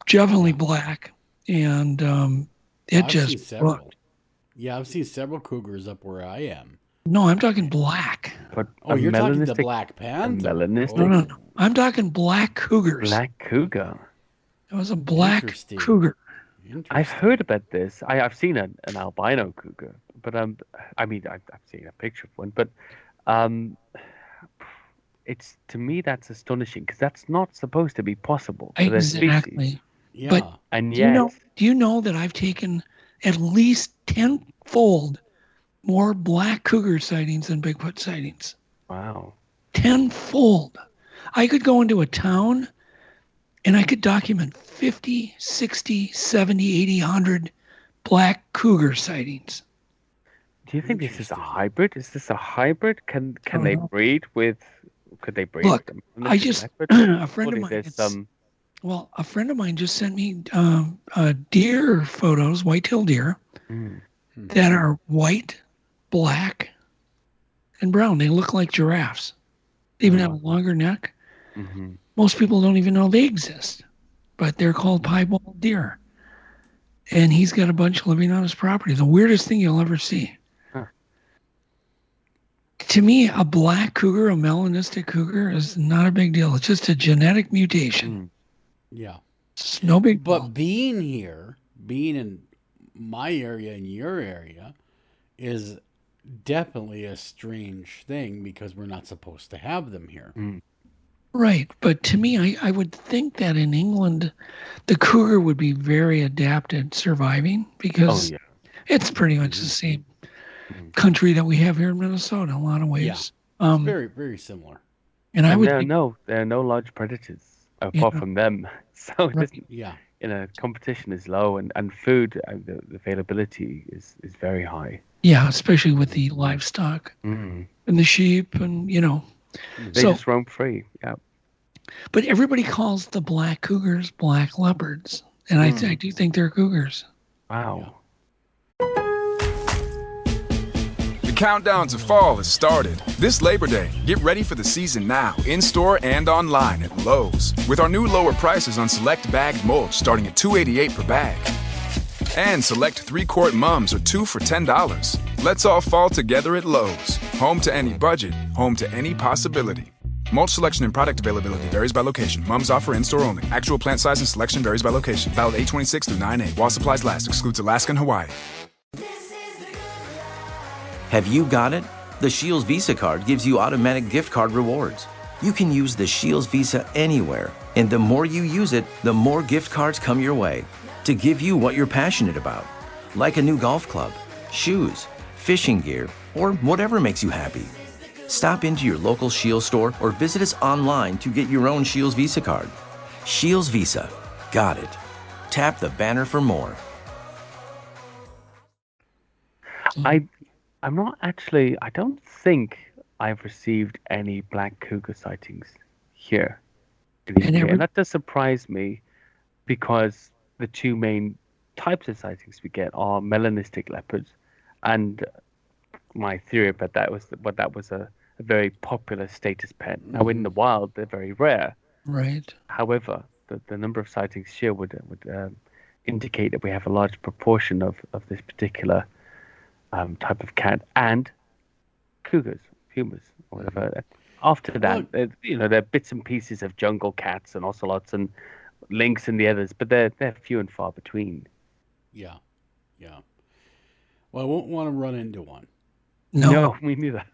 definitely black, and it just looked. Yeah, I've seen several cougars up where I am. No, I'm talking black. But you're talking the black panther. No. I'm talking black cougars. Black cougar. It was a black cougar. I've heard about this. I've seen an albino cougar, but I've seen a picture of one. But it's, to me, that's astonishing because that's not supposed to be possible for their species. Yeah. But and yet, do you know that I've taken at least 10-fold more black cougar sightings than Bigfoot sightings? Wow. 10-fold. I could go into a town and I could document 50, 60, 70, 80, 100 black cougar sightings. Do you think this is a hybrid? Is this a hybrid? Can they breed with? Could they breed? Look, I just a friend of mine. A friend of mine just sent me deer photos, white-tailed deer, that are white, black, and brown. They look like giraffes. They even have a longer neck. Mm-hmm. Most people don't even know they exist, but they're called piebald deer. And he's got a bunch living on his property. The weirdest thing you'll ever see. Huh. To me, a black cougar, a melanistic cougar, is not a big deal. It's just a genetic mutation. Yeah. It's no big deal. But being here, being in my area and your area, is definitely a strange thing because we're not supposed to have them here. Right. But to me, I would think that in England, the cougar would be very adapted surviving because it's pretty much the same country that we have here in Minnesota in a lot of ways. Yeah. It's very, very similar. And I would there are no large predators apart from them. So competition is low and food the availability is very high. Yeah, especially with the livestock and the sheep and they just roam free. Yeah. But everybody calls the black cougars black leopards, and I do think they're cougars. Wow. The countdown to fall has started. This Labor Day, get ready for the season now, in-store and online at Lowe's. With our new lower prices on select bagged mulch starting at $2.88 per bag. And select 3-quart mums are 2 for $10. Let's all fall together at Lowe's. Home to any budget, home to any possibility. Mulch selection and product availability varies by location. Mums offer in-store only. Actual plant size and selection varies by location. Valid 8/26 through 9/8. While supplies last. Excludes Alaska and Hawaii. Have you got it? The Shields Visa card gives you automatic gift card rewards. You can use the Shields Visa anywhere, and the more you use it, the more gift cards come your way to give you what you're passionate about, like a new golf club, shoes, fishing gear, or whatever makes you happy. Stop into your local Shields store or visit us online to get your own Shields Visa card. Shields Visa. Got it. Tap the banner for more. I'm not actually, I don't think I've received any black cougar sightings here in the UK. And that does surprise me because the two main types of sightings we get are melanistic leopards, and my theory about that was a very popular status pet. Now in the wild, they're very rare. Right. However, the number of sightings here would indicate that we have a large proportion of this particular type of cat and cougars, pumas, or whatever. After that, there are bits and pieces of jungle cats and ocelots and lynx and the others, but they're few and far between. Yeah. Well, I won't want to run into one. No, me neither.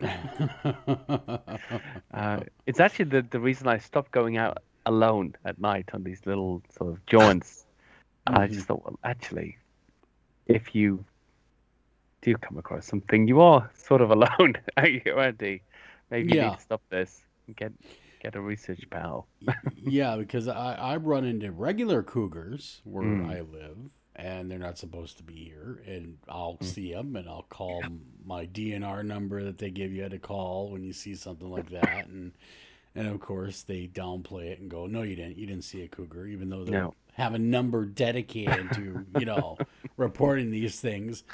It's actually the reason I stopped going out alone at night on these little sort of jaunts. I just thought, well, actually, if you do come across something, you are sort of alone. Maybe you need to stop this and get a research pal. Yeah, because I run into regular cougars where I live, and they're not supposed to be here, and I'll see them, and I'll call my DNR number that they give you to call when you see something like that, and of course they downplay it and go, no, you didn't see a cougar, even though they have a number dedicated to reporting these things.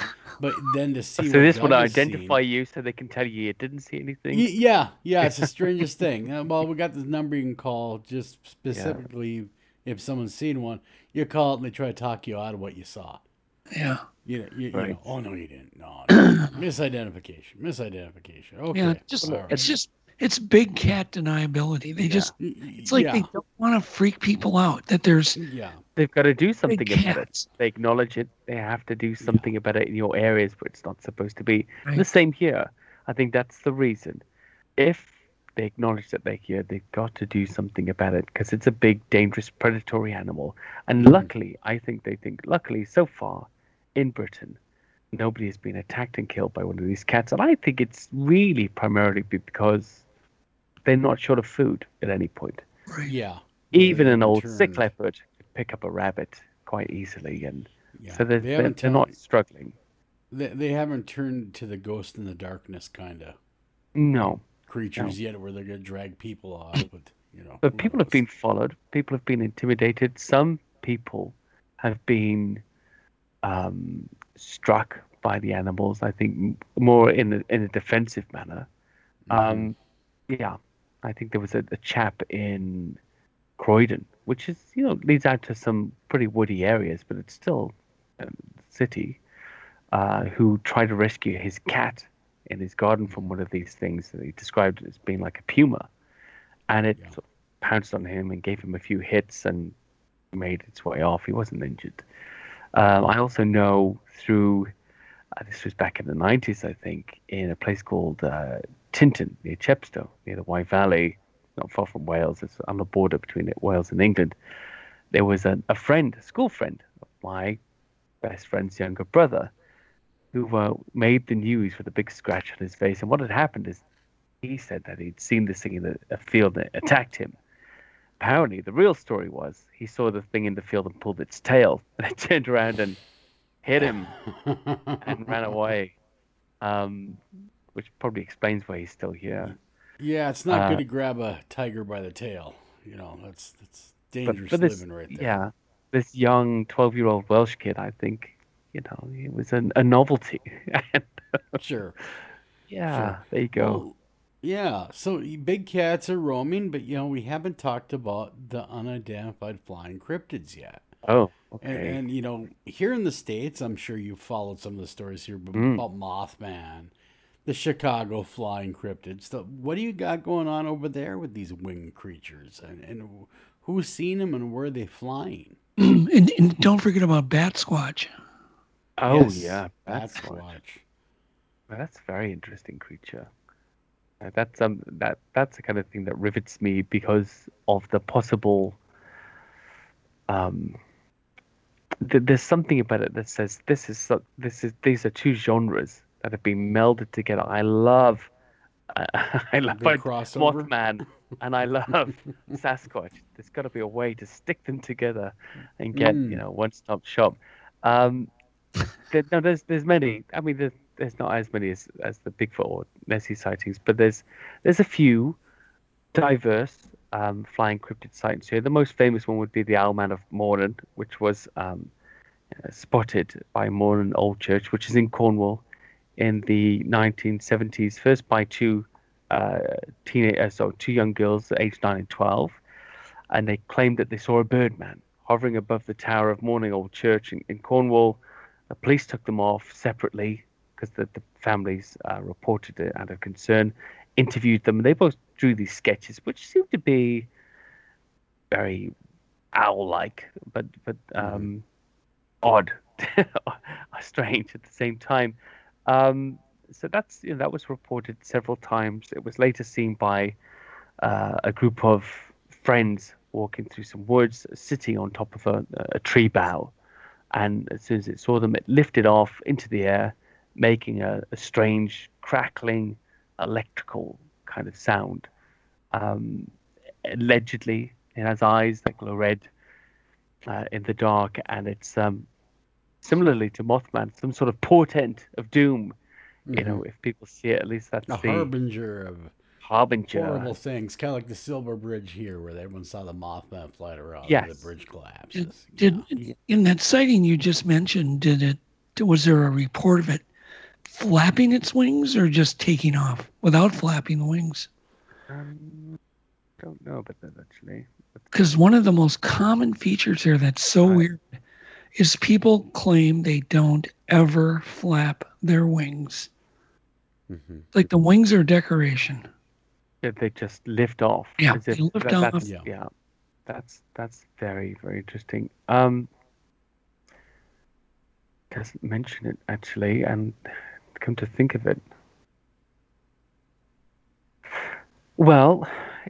But then to see, so this would identify you, so they can tell you didn't see anything. Yeah, it's the strangest thing. Well, we got this number you can call just specifically. If someone's seen one, you call it and they try to talk you out of what you saw. Yeah. You know, oh, no, you didn't. No. Misidentification. Okay. Yeah, it's big cat deniability. It's like they don't want to freak people out that there's. Yeah. They've got to do something about it. They acknowledge it. They have to do something about it in your areas where it's not supposed to be. Right. The same here. I think that's the reason. If they acknowledge that they're here, they've got to do something about it because it's a big, dangerous, predatory animal. And luckily, luckily, so far in Britain, nobody has been attacked and killed by one of these cats. And I think it's really primarily because they're not short of food at any point. Right. Yeah. Even an old sick leopard could pick up a rabbit quite easily. And so they're not struggling. They haven't turned to the ghost in the darkness kind of. No. Creatures yet where they're going to drag people off. But people have been followed. People have been intimidated. Some people have been struck by the animals. I think more in a defensive manner. I think there was a chap in Croydon, which is leads out to some pretty woody areas, but it's still a city. Who tried to rescue his cat in his garden from one of these things that he described as being like a puma, and it sort of pounced on him and gave him a few hits and made its way off. He wasn't injured. I also know through this was back in the 90s, I think, in a place called Tintern near Chepstow, near the Wye Valley, not far from Wales. It's on the border between Wales and England. There was a school friend of my best friend's younger brother, who made the news with a big scratch on his face. And what had happened is he said that he'd seen this thing in a field that attacked him. Apparently, the real story was he saw the thing in the field and pulled its tail, and it turned around and hit him and ran away, which probably explains why he's still here. Yeah, it's not good to grab a tiger by the tail. That's dangerous living right there. Yeah, this young 12-year-old Welsh kid, I think, it was a novelty. Sure. Yeah, there you go. Well, yeah, so big cats are roaming, but we haven't talked about the unidentified flying cryptids yet. Oh, And, okay. here in the States, I'm sure you've followed some of the stories here Mm. about Mothman, the Chicago flying cryptids. So what do you got going on over there with these winged creatures? And who's seen them and where are they flying? And don't forget about Bat Squatch. Oh, Yes, yeah, Bat that's what. Squatch. Well, that's a very interesting creature. That's the kind of thing that rivets me because of the possible. There's something about it that says these are two genres that have been melded together. I love Good crossover. Mothman and I love Sasquatch. There's got to be a way to stick them together and get one-stop shop. There's many. I mean, there's not as many as the Bigfoot or Nessie sightings, but there's a few diverse flying cryptid sightings here. The most famous one would be the Owlman of Mornan, which was spotted by Mornan Old Church, which is in Cornwall, in the 1970s. First by two young girls, aged 9 and 12, and they claimed that they saw a birdman hovering above the tower of Morning Old Church in Cornwall. The police took them off separately because the families reported it out of concern, interviewed them, and they both drew these sketches, which seemed to be very owl-like, but odd, strange at the same time. So that was reported several times. It was later seen by a group of friends walking through some woods, sitting on top of a tree bough, and as soon as it saw them, it lifted off into the air, making a strange crackling electrical kind of sound. Allegedly, it has eyes that glow red in the dark, and it's similarly to Mothman, some sort of portent of doom. Mm-hmm. If people see it, at least that's a harbinger of horrible things, kind of like the Silver Bridge here, where everyone saw the Mothman flying around. Yes. The bridge collapses. Did in that sighting you just mentioned, was there a report of it flapping its wings or just taking off without flapping the wings? Don't know about that actually. Because one of the most common features here that's so weird is people claim they don't ever flap their wings. Mm-hmm. Like the wings are decoration. They just lift off. Yeah, they lift off. Yeah, that's very, very interesting. Doesn't mention it actually, and come to think of it, well,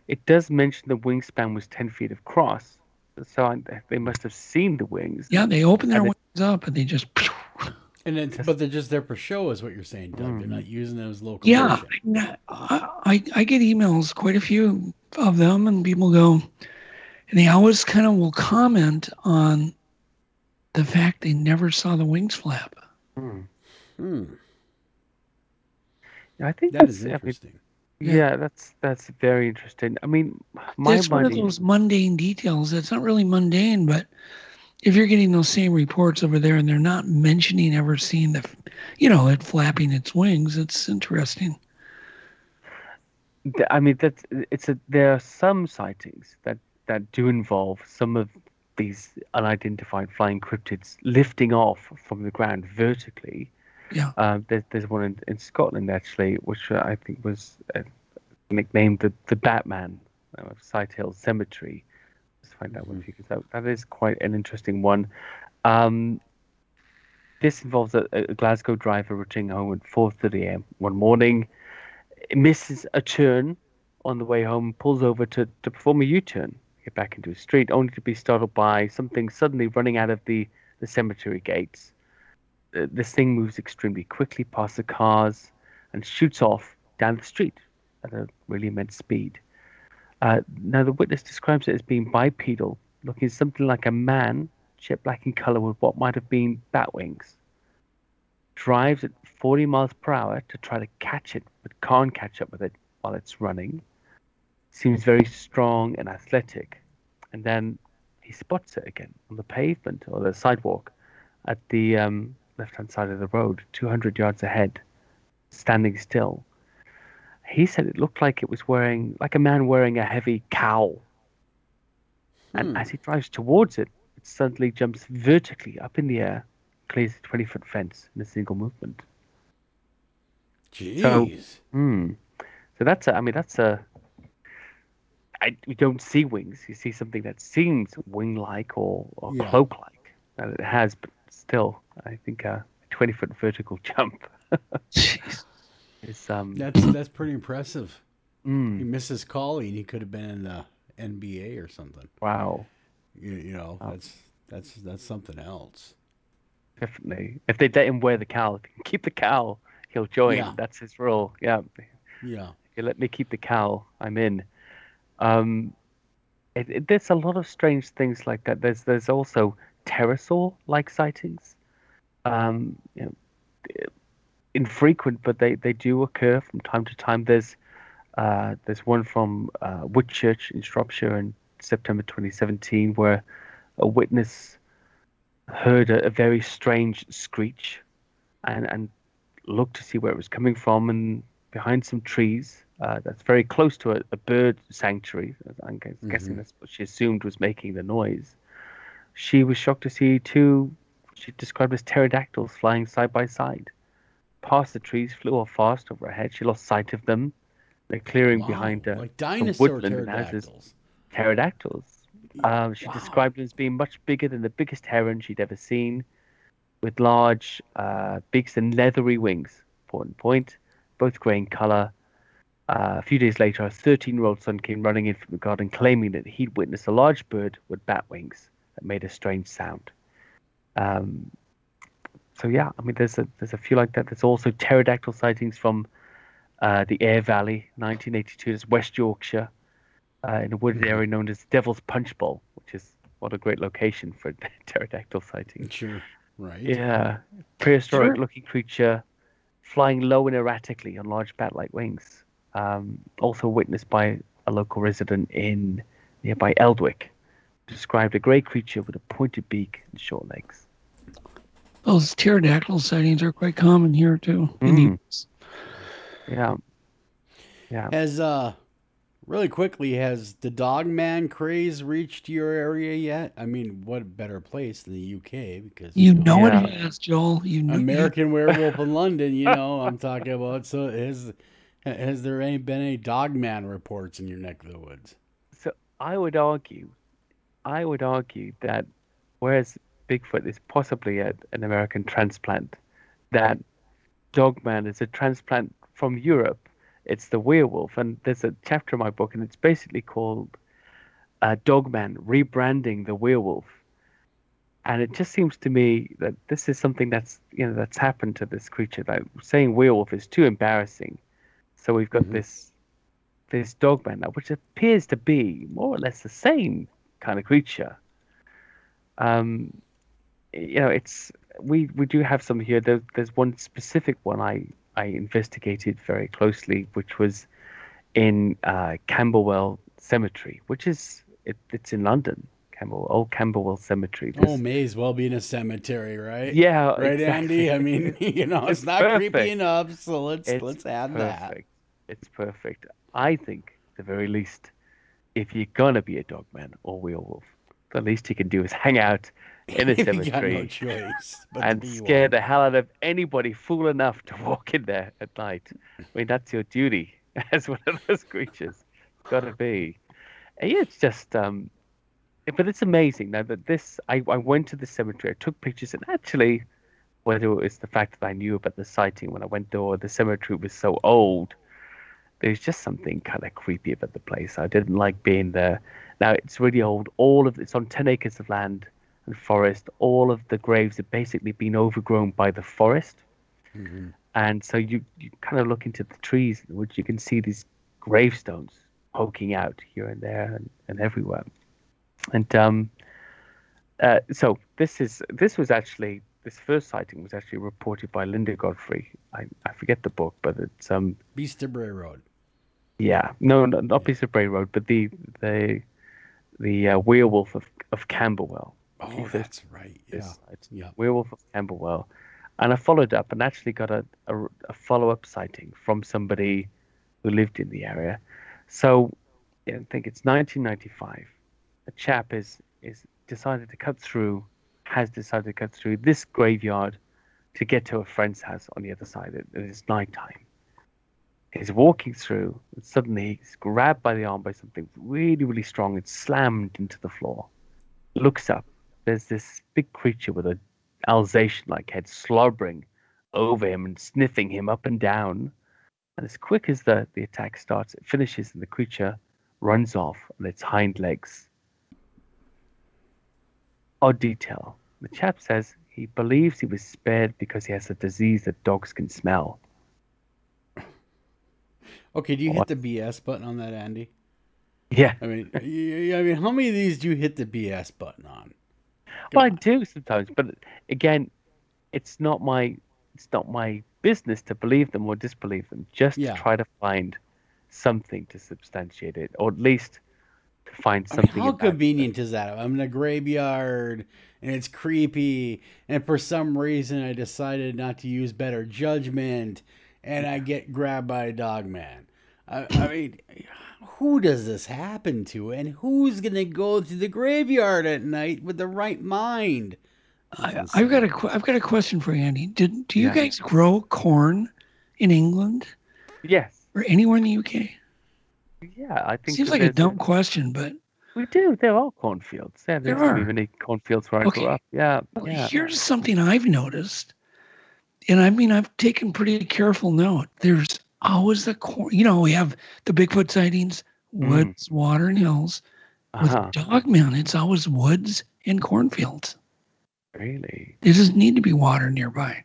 it does mention the wingspan was 10 feet across, so they must have seen the wings. Yeah, they open their wings up and they just. But they're just there for show, is what you're saying, Doug. They're not using them as local. Yeah, I get emails, quite a few of them, and people go, and they always kind of will comment on the fact they never saw the wings flap. Yeah, I think that is interesting. Yeah, that's very interesting. I mean, it's one of those mundane details. It's not really mundane, but if you're getting those same reports over there and they're not mentioning ever seeing it flapping its wings, it's interesting. I mean, there are some sightings that do involve some of these unidentified flying cryptids lifting off from the ground vertically. Yeah. There's one in Scotland actually, which I think was nicknamed the Batman of Sighthill Cemetery. Let's find out one because that is quite an interesting one. This involves a Glasgow driver returning home at 4:30 a.m. one morning. It misses a turn on the way home, pulls over to perform a U-turn, get back into a street, only to be startled by something suddenly running out of the cemetery gates. This thing moves extremely quickly past the cars and shoots off down the street at a really immense speed. Now, the witness describes it as being bipedal, looking something like a man, jet black in color with what might have been bat wings. Drives at 40 miles per hour to try to catch it, but can't catch up with it while it's running. Seems very strong and athletic. And then he spots it again on the pavement or the sidewalk at the left-hand side of the road, 200 yards ahead, standing still, he said it looked like it was wearing, like a man wearing a heavy cowl. And as he drives towards it, it suddenly jumps vertically up in the air, clears a 20-foot fence in a single movement. Jeez. So you don't see wings. You see something that seems wing-like or cloak-like. And it has, but still, I think a 20-foot vertical jump. Jeez. That's pretty impressive. He misses calling. He could have been in the NBA or something. Wow. You know, that's something else. Definitely. If they let him wear the cowl, if he can keep the cowl, he'll join. Yeah. That's his role. Yeah. Yeah. If you let me keep the cowl, I'm in. There's a lot of strange things like that. There's also pterosaur-like sightings. Infrequent, but they do occur from time to time. There's one from Whitchurch in Shropshire in September 2017 where a witness heard a very strange screech and looked to see where it was coming from, and behind some trees that's very close to a bird sanctuary, I'm guessing that's what she assumed was making the noise, she was shocked to see two, she described as pterodactyls flying side by side past the trees, flew off fast over her head. She lost sight of them. They're clearing behind her. Like dinosaur pterodactyls. She described them as being much bigger than the biggest heron she'd ever seen, with large beaks and leathery wings. Point, both grey in colour. A few days later, her 13-year-old son came running in from the garden, claiming that he'd witnessed a large bird with bat wings that made a strange sound. So yeah, I mean, there's a few like that. There's also pterodactyl sightings from the Aire Valley, 1982. There's West Yorkshire, in a wooded area known as Devil's Punch Bowl, which is what a great location for pterodactyl sighting. Sure, right. Yeah, prehistoric-looking creature flying low and erratically on large bat-like wings. Also witnessed by a local resident in nearby Eldwick. Described a grey creature with a pointed beak and short legs. Those pterodactyl sightings are quite common here too. Yeah. Has really quickly, has the dogman craze reached your area yet? I mean, what better place than the UK? Because it has, Joel. American Werewolf in London. You know, I'm talking about. So has there been any dogman reports in your neck of the woods? So I would argue that whereas Bigfoot is possibly an American transplant, that Dogman is a transplant from Europe. It's the werewolf, and there's a chapter in my book, and it's basically called Dogman Rebranding the Werewolf. And it just seems to me that this is something that's happened to this creature. That saying werewolf is too embarrassing, so we've got this Dogman now, which appears to be more or less the same kind of creature. It's we do have some here. There's one specific one I investigated very closely, which was in Camberwell Cemetery, which it's in London. Old Camberwell Cemetery. May as well be in a cemetery, right? Yeah, right, exactly. Andy. I mean, it's not perfect. creepy enough, so let's add perfect. that. It's perfect. I think, at the very least, if you're gonna be a dogman or werewolf, the least you can do is hang out in a cemetery no choice, and scare the hell out of anybody fool enough to walk in there at night. I mean, that's your duty as one of those creatures. It's got to be. And it's just, but it's amazing now that I went to the cemetery, I took pictures, and actually, whether it was the fact that I knew about the sighting when I went there, or the cemetery was so old, there's just something kind of creepy about the place. I didn't like being there. Now, it's really old. It's on 10 acres of land and forest. All of the graves have basically been overgrown by the forest. Mm-hmm. And so you kind of look into the trees, which you can see these gravestones poking out here and there and everywhere. And so this first sighting was actually reported by Linda Godfrey. I forget the book, but it's Beast of Bray Road. Yeah, no, not Beast of Bray Road, but the Werewolf of Camberwell. Oh, that's right. Yeah. Werewolf of Camberwell. And I followed up and actually got a follow-up sighting from somebody who lived in the area. So I think it's 1995. A chap has decided to cut through this graveyard to get to a friend's house on the other side. It's nighttime. He's walking through, and suddenly he's grabbed by the arm by something really, really strong and slammed into the floor. Looks up. There's this big creature with an Alsatian-like head slobbering over him and sniffing him up and down. And as quick as the attack starts, it finishes and the creature runs off on its hind legs. Odd detail. The chap says he believes he was spared because he has a disease that dogs can smell. Okay, do you hit the BS button on that, Andy? Yeah. I mean, how many of these do you hit the BS button on? Well, I do sometimes, but again, it's not my business to believe them or disbelieve them. Just to try to find something to substantiate it, or at least to find something. How convenient is that? I'm in a graveyard and it's creepy, and for some reason I decided not to use better judgment, and I get grabbed by a dog man. I mean, who does this happen to, and who's gonna go to the graveyard at night with the right mind? I've got a question for you, Andy. Do you guys grow corn in England? Yes. Or anywhere in the UK? Yeah, I think seems like a dumb question, but we do. There are cornfields. Yeah, there are many cornfields where I grew up. Yeah. Here's something I've noticed, and I mean I've taken pretty careful note. There's always the corn. We have the Bigfoot sightings, woods, water, and hills. With Dogman, it's always woods and cornfields. Really? There doesn't need to be water nearby.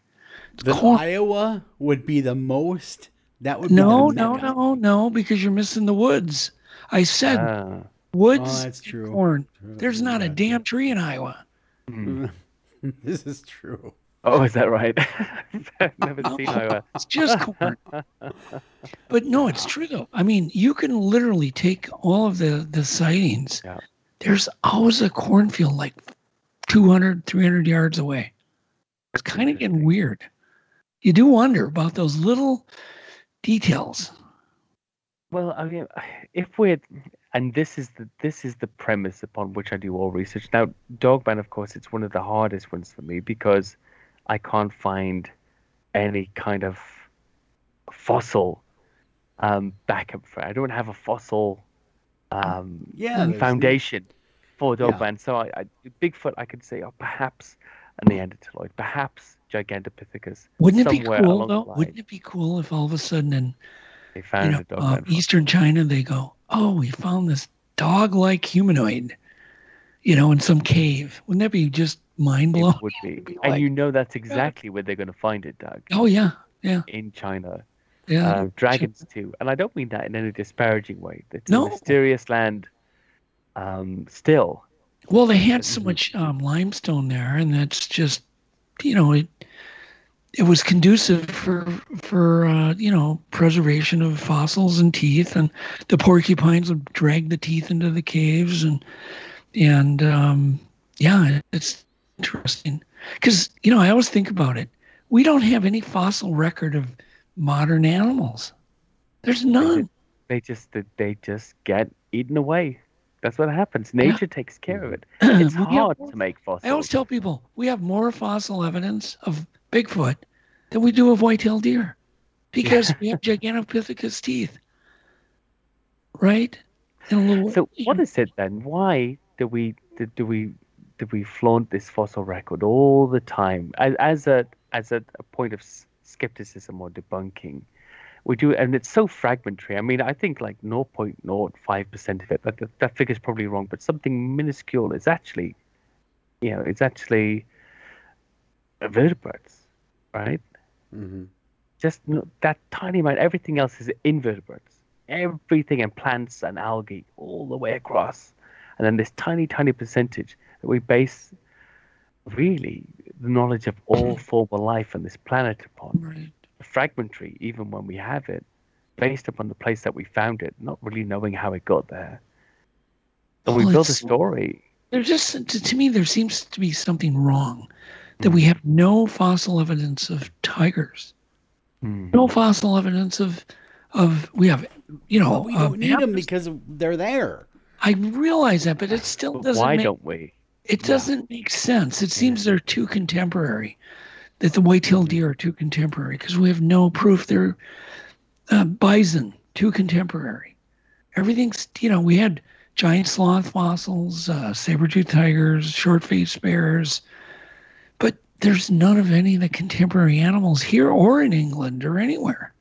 Iowa would be the most. That would no, because you're missing the woods. I said woods. That's true. Corn. There's not a damn tree in Iowa. This is true. Oh, is that right? I've never seen Iowa. It's just corn. But no, it's true though. I mean, you can literally take all of the sightings. Yeah. There's always a cornfield like 200, 300 yards away. It's kind of getting weird. You do wonder about those little details. Well, I mean, and this is the premise upon which I do all research. Now, Dogman, of course, it's one of the hardest ones for me because I can't find any kind of fossil backup for it. I don't have a fossil foundation for Dogman. So I Bigfoot, I could say, perhaps a Neanderthaloid, perhaps Gigantopithecus. Wouldn't it be cool though? Wouldn't it be cool if all of a sudden they found a Dogman Eastern China, they go, oh, we found this dog-like humanoid, in some cave. Wouldn't that be just mind-blowing? It would be. And that's exactly where they're going to find it, Doug. Oh, yeah. In China. Yeah. Dragons, too. And I don't mean that in any disparaging way. It's a mysterious land still. Well, they had so much limestone there, and that's just, it was conducive for preservation of fossils and teeth, and the porcupines would drag the teeth into the caves, and it's interesting because I always think about it. We don't have any fossil record of modern animals. There's none. They just get eaten away. That's what happens. Nature takes care of it. It's hard to make fossils. I always tell people we have more fossil evidence of Bigfoot than we do of white-tailed deer because we have Gigantopithecus teeth, right? So what is it then? Why do we flaunt this fossil record all the time as a point of skepticism or debunking? We do, and it's so fragmentary. I mean, I think like 0.05% of it. That figure's probably wrong, but something minuscule is actually, it's actually vertebrates, right? Mm-hmm. Just that tiny amount. Everything else is invertebrates. Everything and plants and algae all the way across, and then this tiny percentage that we base really the knowledge of all former life on this planet upon. Right. Fragmentary, even when we have it, based upon the place that we found it, not really knowing how it got there. And we build a story. There's just, to me, there seems to be something wrong that we have no fossil evidence of tigers, no fossil evidence of we don't need them because they're there. I realize that, but it still doesn't. Why don't we? It doesn't make sense. It seems they're too contemporary. That the white-tailed deer are too contemporary because we have no proof they're bison too contemporary. Everything's we had giant sloth fossils, saber-toothed tigers, short-faced bears, but there's none of any of the contemporary animals here or in England or anywhere.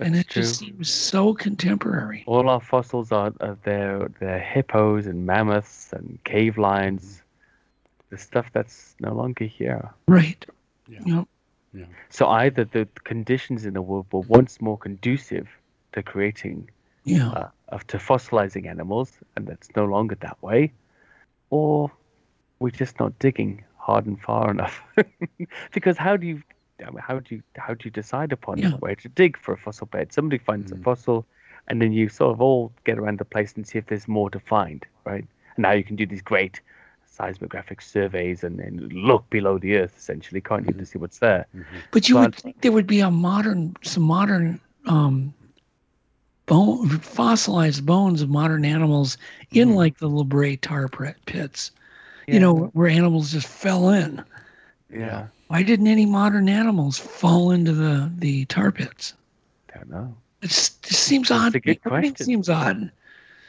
And it just seems so contemporary. All our fossils are they're hippos and mammoths and cave lions, the stuff that's no longer here. Right. Yeah. So either the conditions in the world were once more conducive to creating, to fossilizing animals, and that's no longer that way, or we're just not digging hard and far enough. Because how do you decide upon where to dig for a fossil bed? Somebody finds a fossil, and then you sort of all get around the place and see if there's more to find, right? And now you can do these great seismographic surveys and look below the earth, essentially, can't you, to see what's there? But you would think there would be some modern fossilized bones of modern animals in like the La Brea tar pits, where animals just fell in. Yeah. Why didn't any modern animals fall into the tar pits? I don't know. It seems odd. It's a good Everything question. seems odd.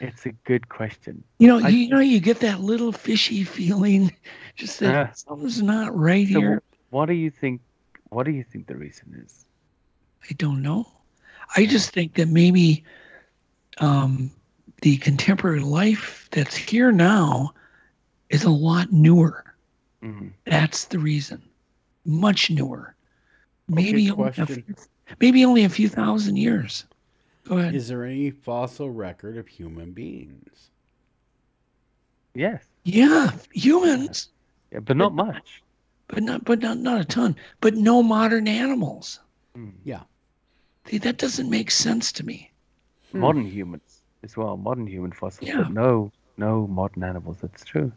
It's a good question. You get that little fishy feeling, just that something's not right here. What do you think? What do you think the reason is? I don't know. I just think that maybe the contemporary life that's here now is a lot newer. That's the reason. Much newer. Maybe only a few thousand years. Go ahead. Is there any fossil record of human beings? Yes. Yeah, humans. Yeah, but not much. But not a ton. But no modern animals. Yeah. See, that doesn't make sense to me. Modern humans as well. Modern human fossils, Yeah. but no modern animals. That's true.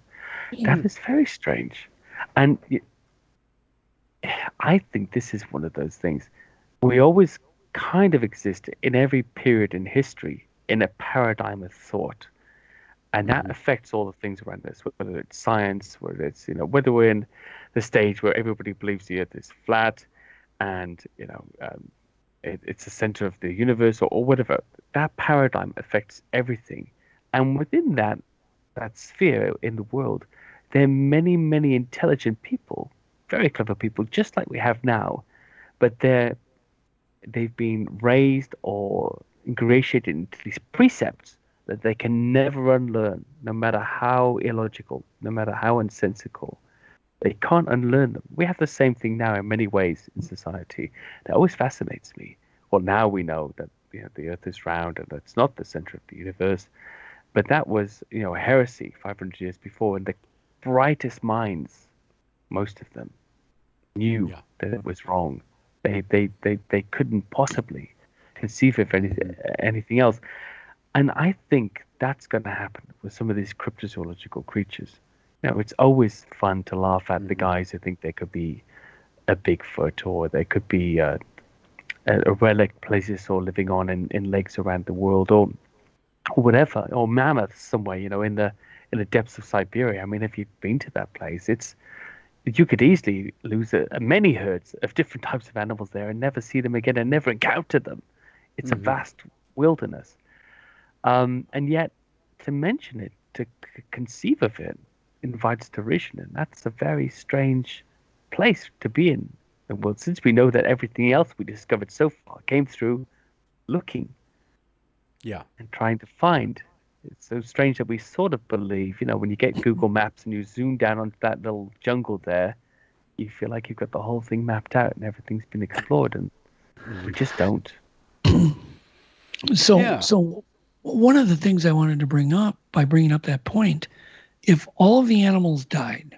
That is very strange. And I think this is one of those things. We always kind of exist in every period in history in a paradigm of thought. And that affects all the things around us, whether it's science, whether it's, whether we're in the stage where everybody believes the earth is flat and, it's the center of the universe or whatever. That paradigm affects everything. And within that sphere in the world, there are many, many intelligent people, very clever people, just like we have now, but they've been raised or ingratiated into these precepts that they can never unlearn, no matter how illogical, no matter how nonsensical. They can't unlearn them. We have the same thing now in many ways in society. That always fascinates me. Well, now we know that the earth is round and that's not the center of the universe. But that was, a heresy 500 years before, and the brightest minds, most of them, knew that it was wrong. They couldn't possibly conceive of anything else. And I think that's going to happen with some of these cryptozoological creatures. It's always fun to laugh at the guys who think there could be a Bigfoot, or there could be a relic plesiosaur living on in lakes around the world, or whatever, or mammoths somewhere, in the depths of Siberia. I mean, if you've been to that place, you could easily lose many herds of different types of animals there and never see them again and never encounter them. It's a vast wilderness. And yet, to mention it, to conceive of it, invites derision, and that's a very strange place to be in. Well, since we know that everything else we discovered so far came through looking, and trying to find. It's so strange that we sort of believe, when you get Google Maps and you zoom down onto that little jungle there, you feel like you've got the whole thing mapped out and everything's been explored, and we just don't. So one of the things I wanted to bring up by bringing up that point, if all of the animals died,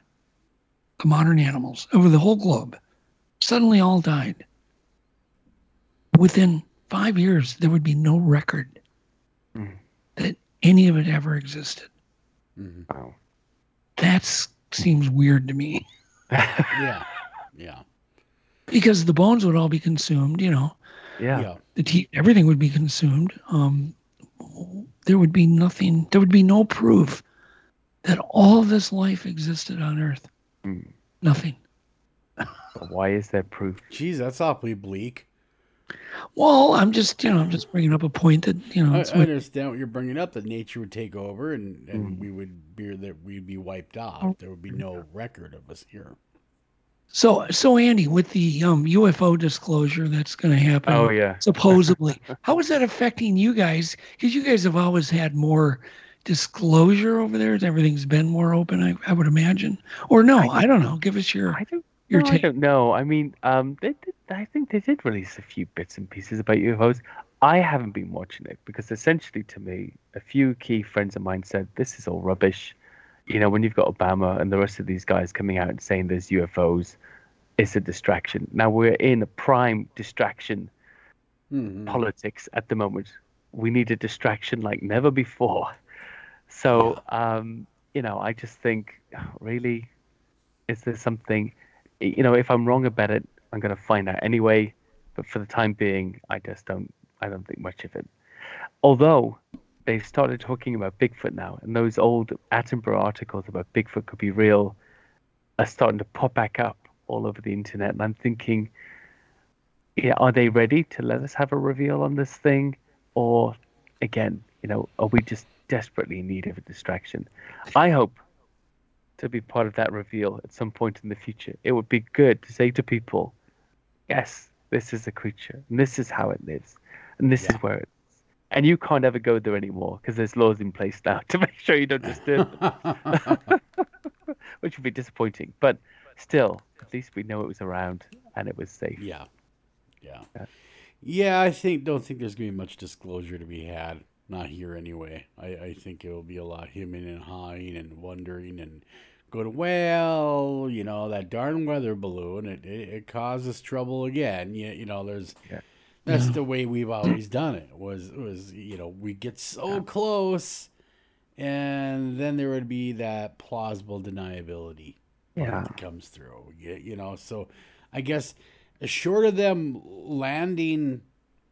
the modern animals over the whole globe, suddenly all died, within 5 years, there would be no record that any of it ever existed. Wow. That seems weird to me. Yeah. Because the bones would all be consumed, Yeah. Everything would be consumed. There would be nothing. There would be no proof that all this life existed on Earth. Nothing. Why is there proof? Geez, that's awfully bleak. Well, I'm just bringing up a point that, I understand what you're bringing up, that nature would take over and we'd be wiped off. There would be no record of us here. So Andy, with the UFO disclosure that's going to happen, supposedly, how is that affecting you guys? Because you guys have always had more disclosure over there. Everything's been more open, I would imagine. Or no, I don't know. Give us your take. I don't know. I mean, I think they did release a few bits and pieces about UFOs. I haven't been watching it because essentially, to me, a few key friends of mine said this is all rubbish. When you've got Obama and the rest of these guys coming out and saying there's UFOs, it's a distraction. Now we're in a prime distraction politics at the moment. We need a distraction like never before. So, I just think, really, is there something, if I'm wrong about it, I'm going to find out anyway. But for the time being, I don't think much of it. Although they've started talking about Bigfoot now, and those old Attenborough articles about Bigfoot could be real are starting to pop back up all over the internet. And I'm thinking, are they ready to let us have a reveal on this thing? Or again, are we just desperately in need of a distraction? I hope to be part of that reveal at some point in the future. It would be good to say to people, yes, this is a creature, and this is how it lives, and this is where it is. And you can't ever go there anymore because there's laws in place now to make sure you don't disturb them. Which would be disappointing. But still, at least we know it was around and it was safe. Yeah, I don't think there's going to be much disclosure to be had. Not here anyway. I think it will be a lot hemming and hawing and wondering and going, well, that darn weather balloon, it causes trouble again. That's the way we've always done it. Was we get so close, and then there would be that plausible deniability that comes through. So I guess short of them landing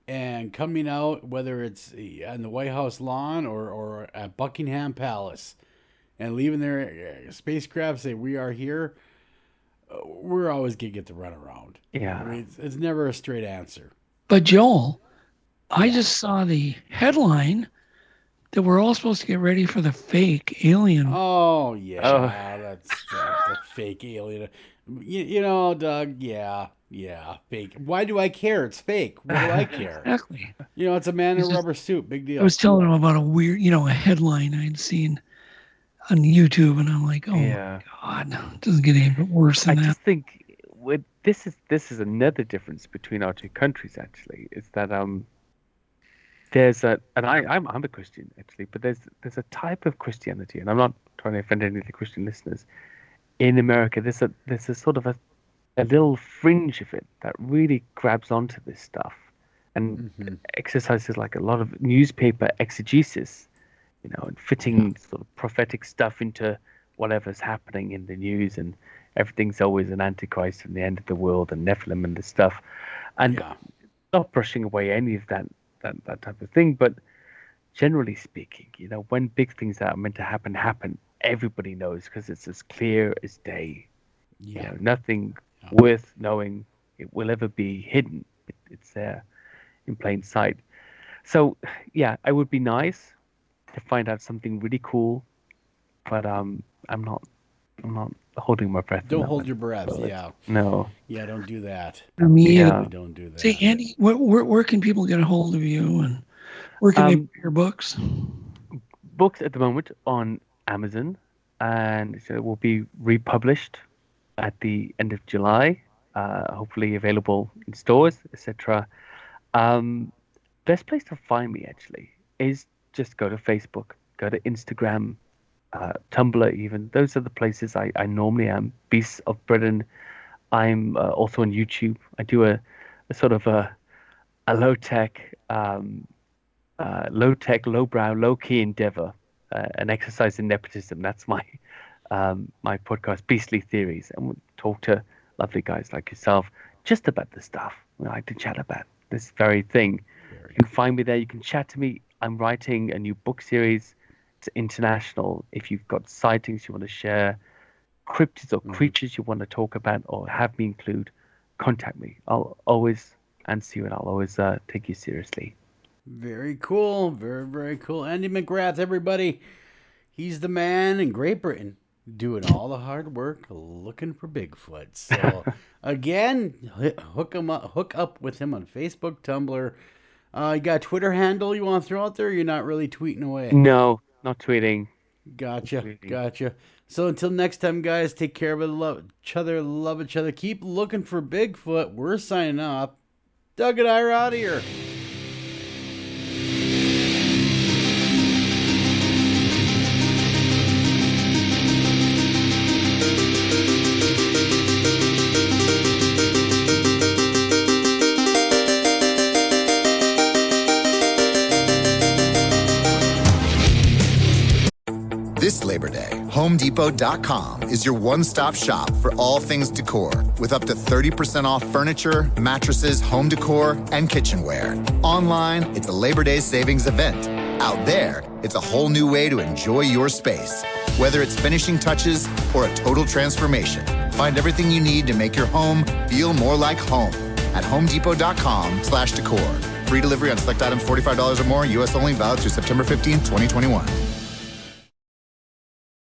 and coming out, whether it's on the White House lawn or at Buckingham Palace, and leaving their spacecraft, say we are here, we're always gonna get the runaround. I mean, it's never a straight answer. But Joel, I just saw the headline that we're all supposed to get ready for the fake alien. Oh yeah, that's the fake alien. Doug. Yeah, fake. Why do I care? It's fake. Why do I care? Exactly. It's a man in a rubber suit. Big deal. I was telling him about a weird, a headline I'd seen on YouTube, and I'm like, oh my God, it doesn't get any worse than that. I just think this is another difference between our two countries. Actually, is that there's and I'm a Christian actually, but there's a type of Christianity, and I'm not trying to offend any of the Christian listeners in America. There's a sort of a little fringe of it that really grabs onto this stuff and exercises like a lot of newspaper exegesis, and fitting sort of prophetic stuff into whatever's happening in the news, and everything's always an antichrist and the end of the world and Nephilim and this stuff, and not brushing away any of that type of thing, but generally speaking, when big things that are meant to happen, everybody knows because it's as clear as day. Nothing worth knowing it will ever be hidden. It's there in plain sight. So it would be nice to find out something really cool, but I'm not holding my breath. Don't hold your breath. No. Yeah, don't do that. Don't do that. Say, Andy, where can people get a hold of you, and where can they buy your books? Books at the moment on Amazon, and so it will be republished at the end of July, hopefully available in stores, etc. Best place to find me actually is just go to Facebook, go to Instagram, Tumblr even. Those are the places I normally am. Beasts of Britain. I'm also on YouTube. I do a sort of a low-tech, lowbrow, low-key endeavor, an exercise in nepotism. That's my podcast, Beastly Theories, and we'll talk to lovely guys like yourself just about the stuff we like to chat about. this very thing. You can find me there. You can chat to me. I'm writing a new book series. It's international. If you've got sightings you want to share, cryptids or creatures you want to talk about or have me include, contact me. I'll always answer you, and I'll always take you seriously. Very cool. Very, very cool. Andy McGrath, everybody. He's the man in Great Britain doing all the hard work looking for Bigfoot. So, again, hook up with him on Facebook, Tumblr. You got a Twitter handle you want to throw out there? Or you're not really tweeting away? No, not tweeting. Gotcha. So until next time, guys, take care of it. Love each other. Keep looking for Bigfoot. We're signing off. Doug and I are out of here. This Labor Day, HomeDepot.com is your one-stop shop for all things decor, with up to 30% off furniture, mattresses, home decor, and kitchenware. Online, it's a Labor Day savings event. Out there, it's a whole new way to enjoy your space. Whether it's finishing touches or a total transformation, find everything you need to make your home feel more like home at HomeDepot.com/decor. Free delivery on select items $45 or more, U.S. only, valid through September 15, 2021.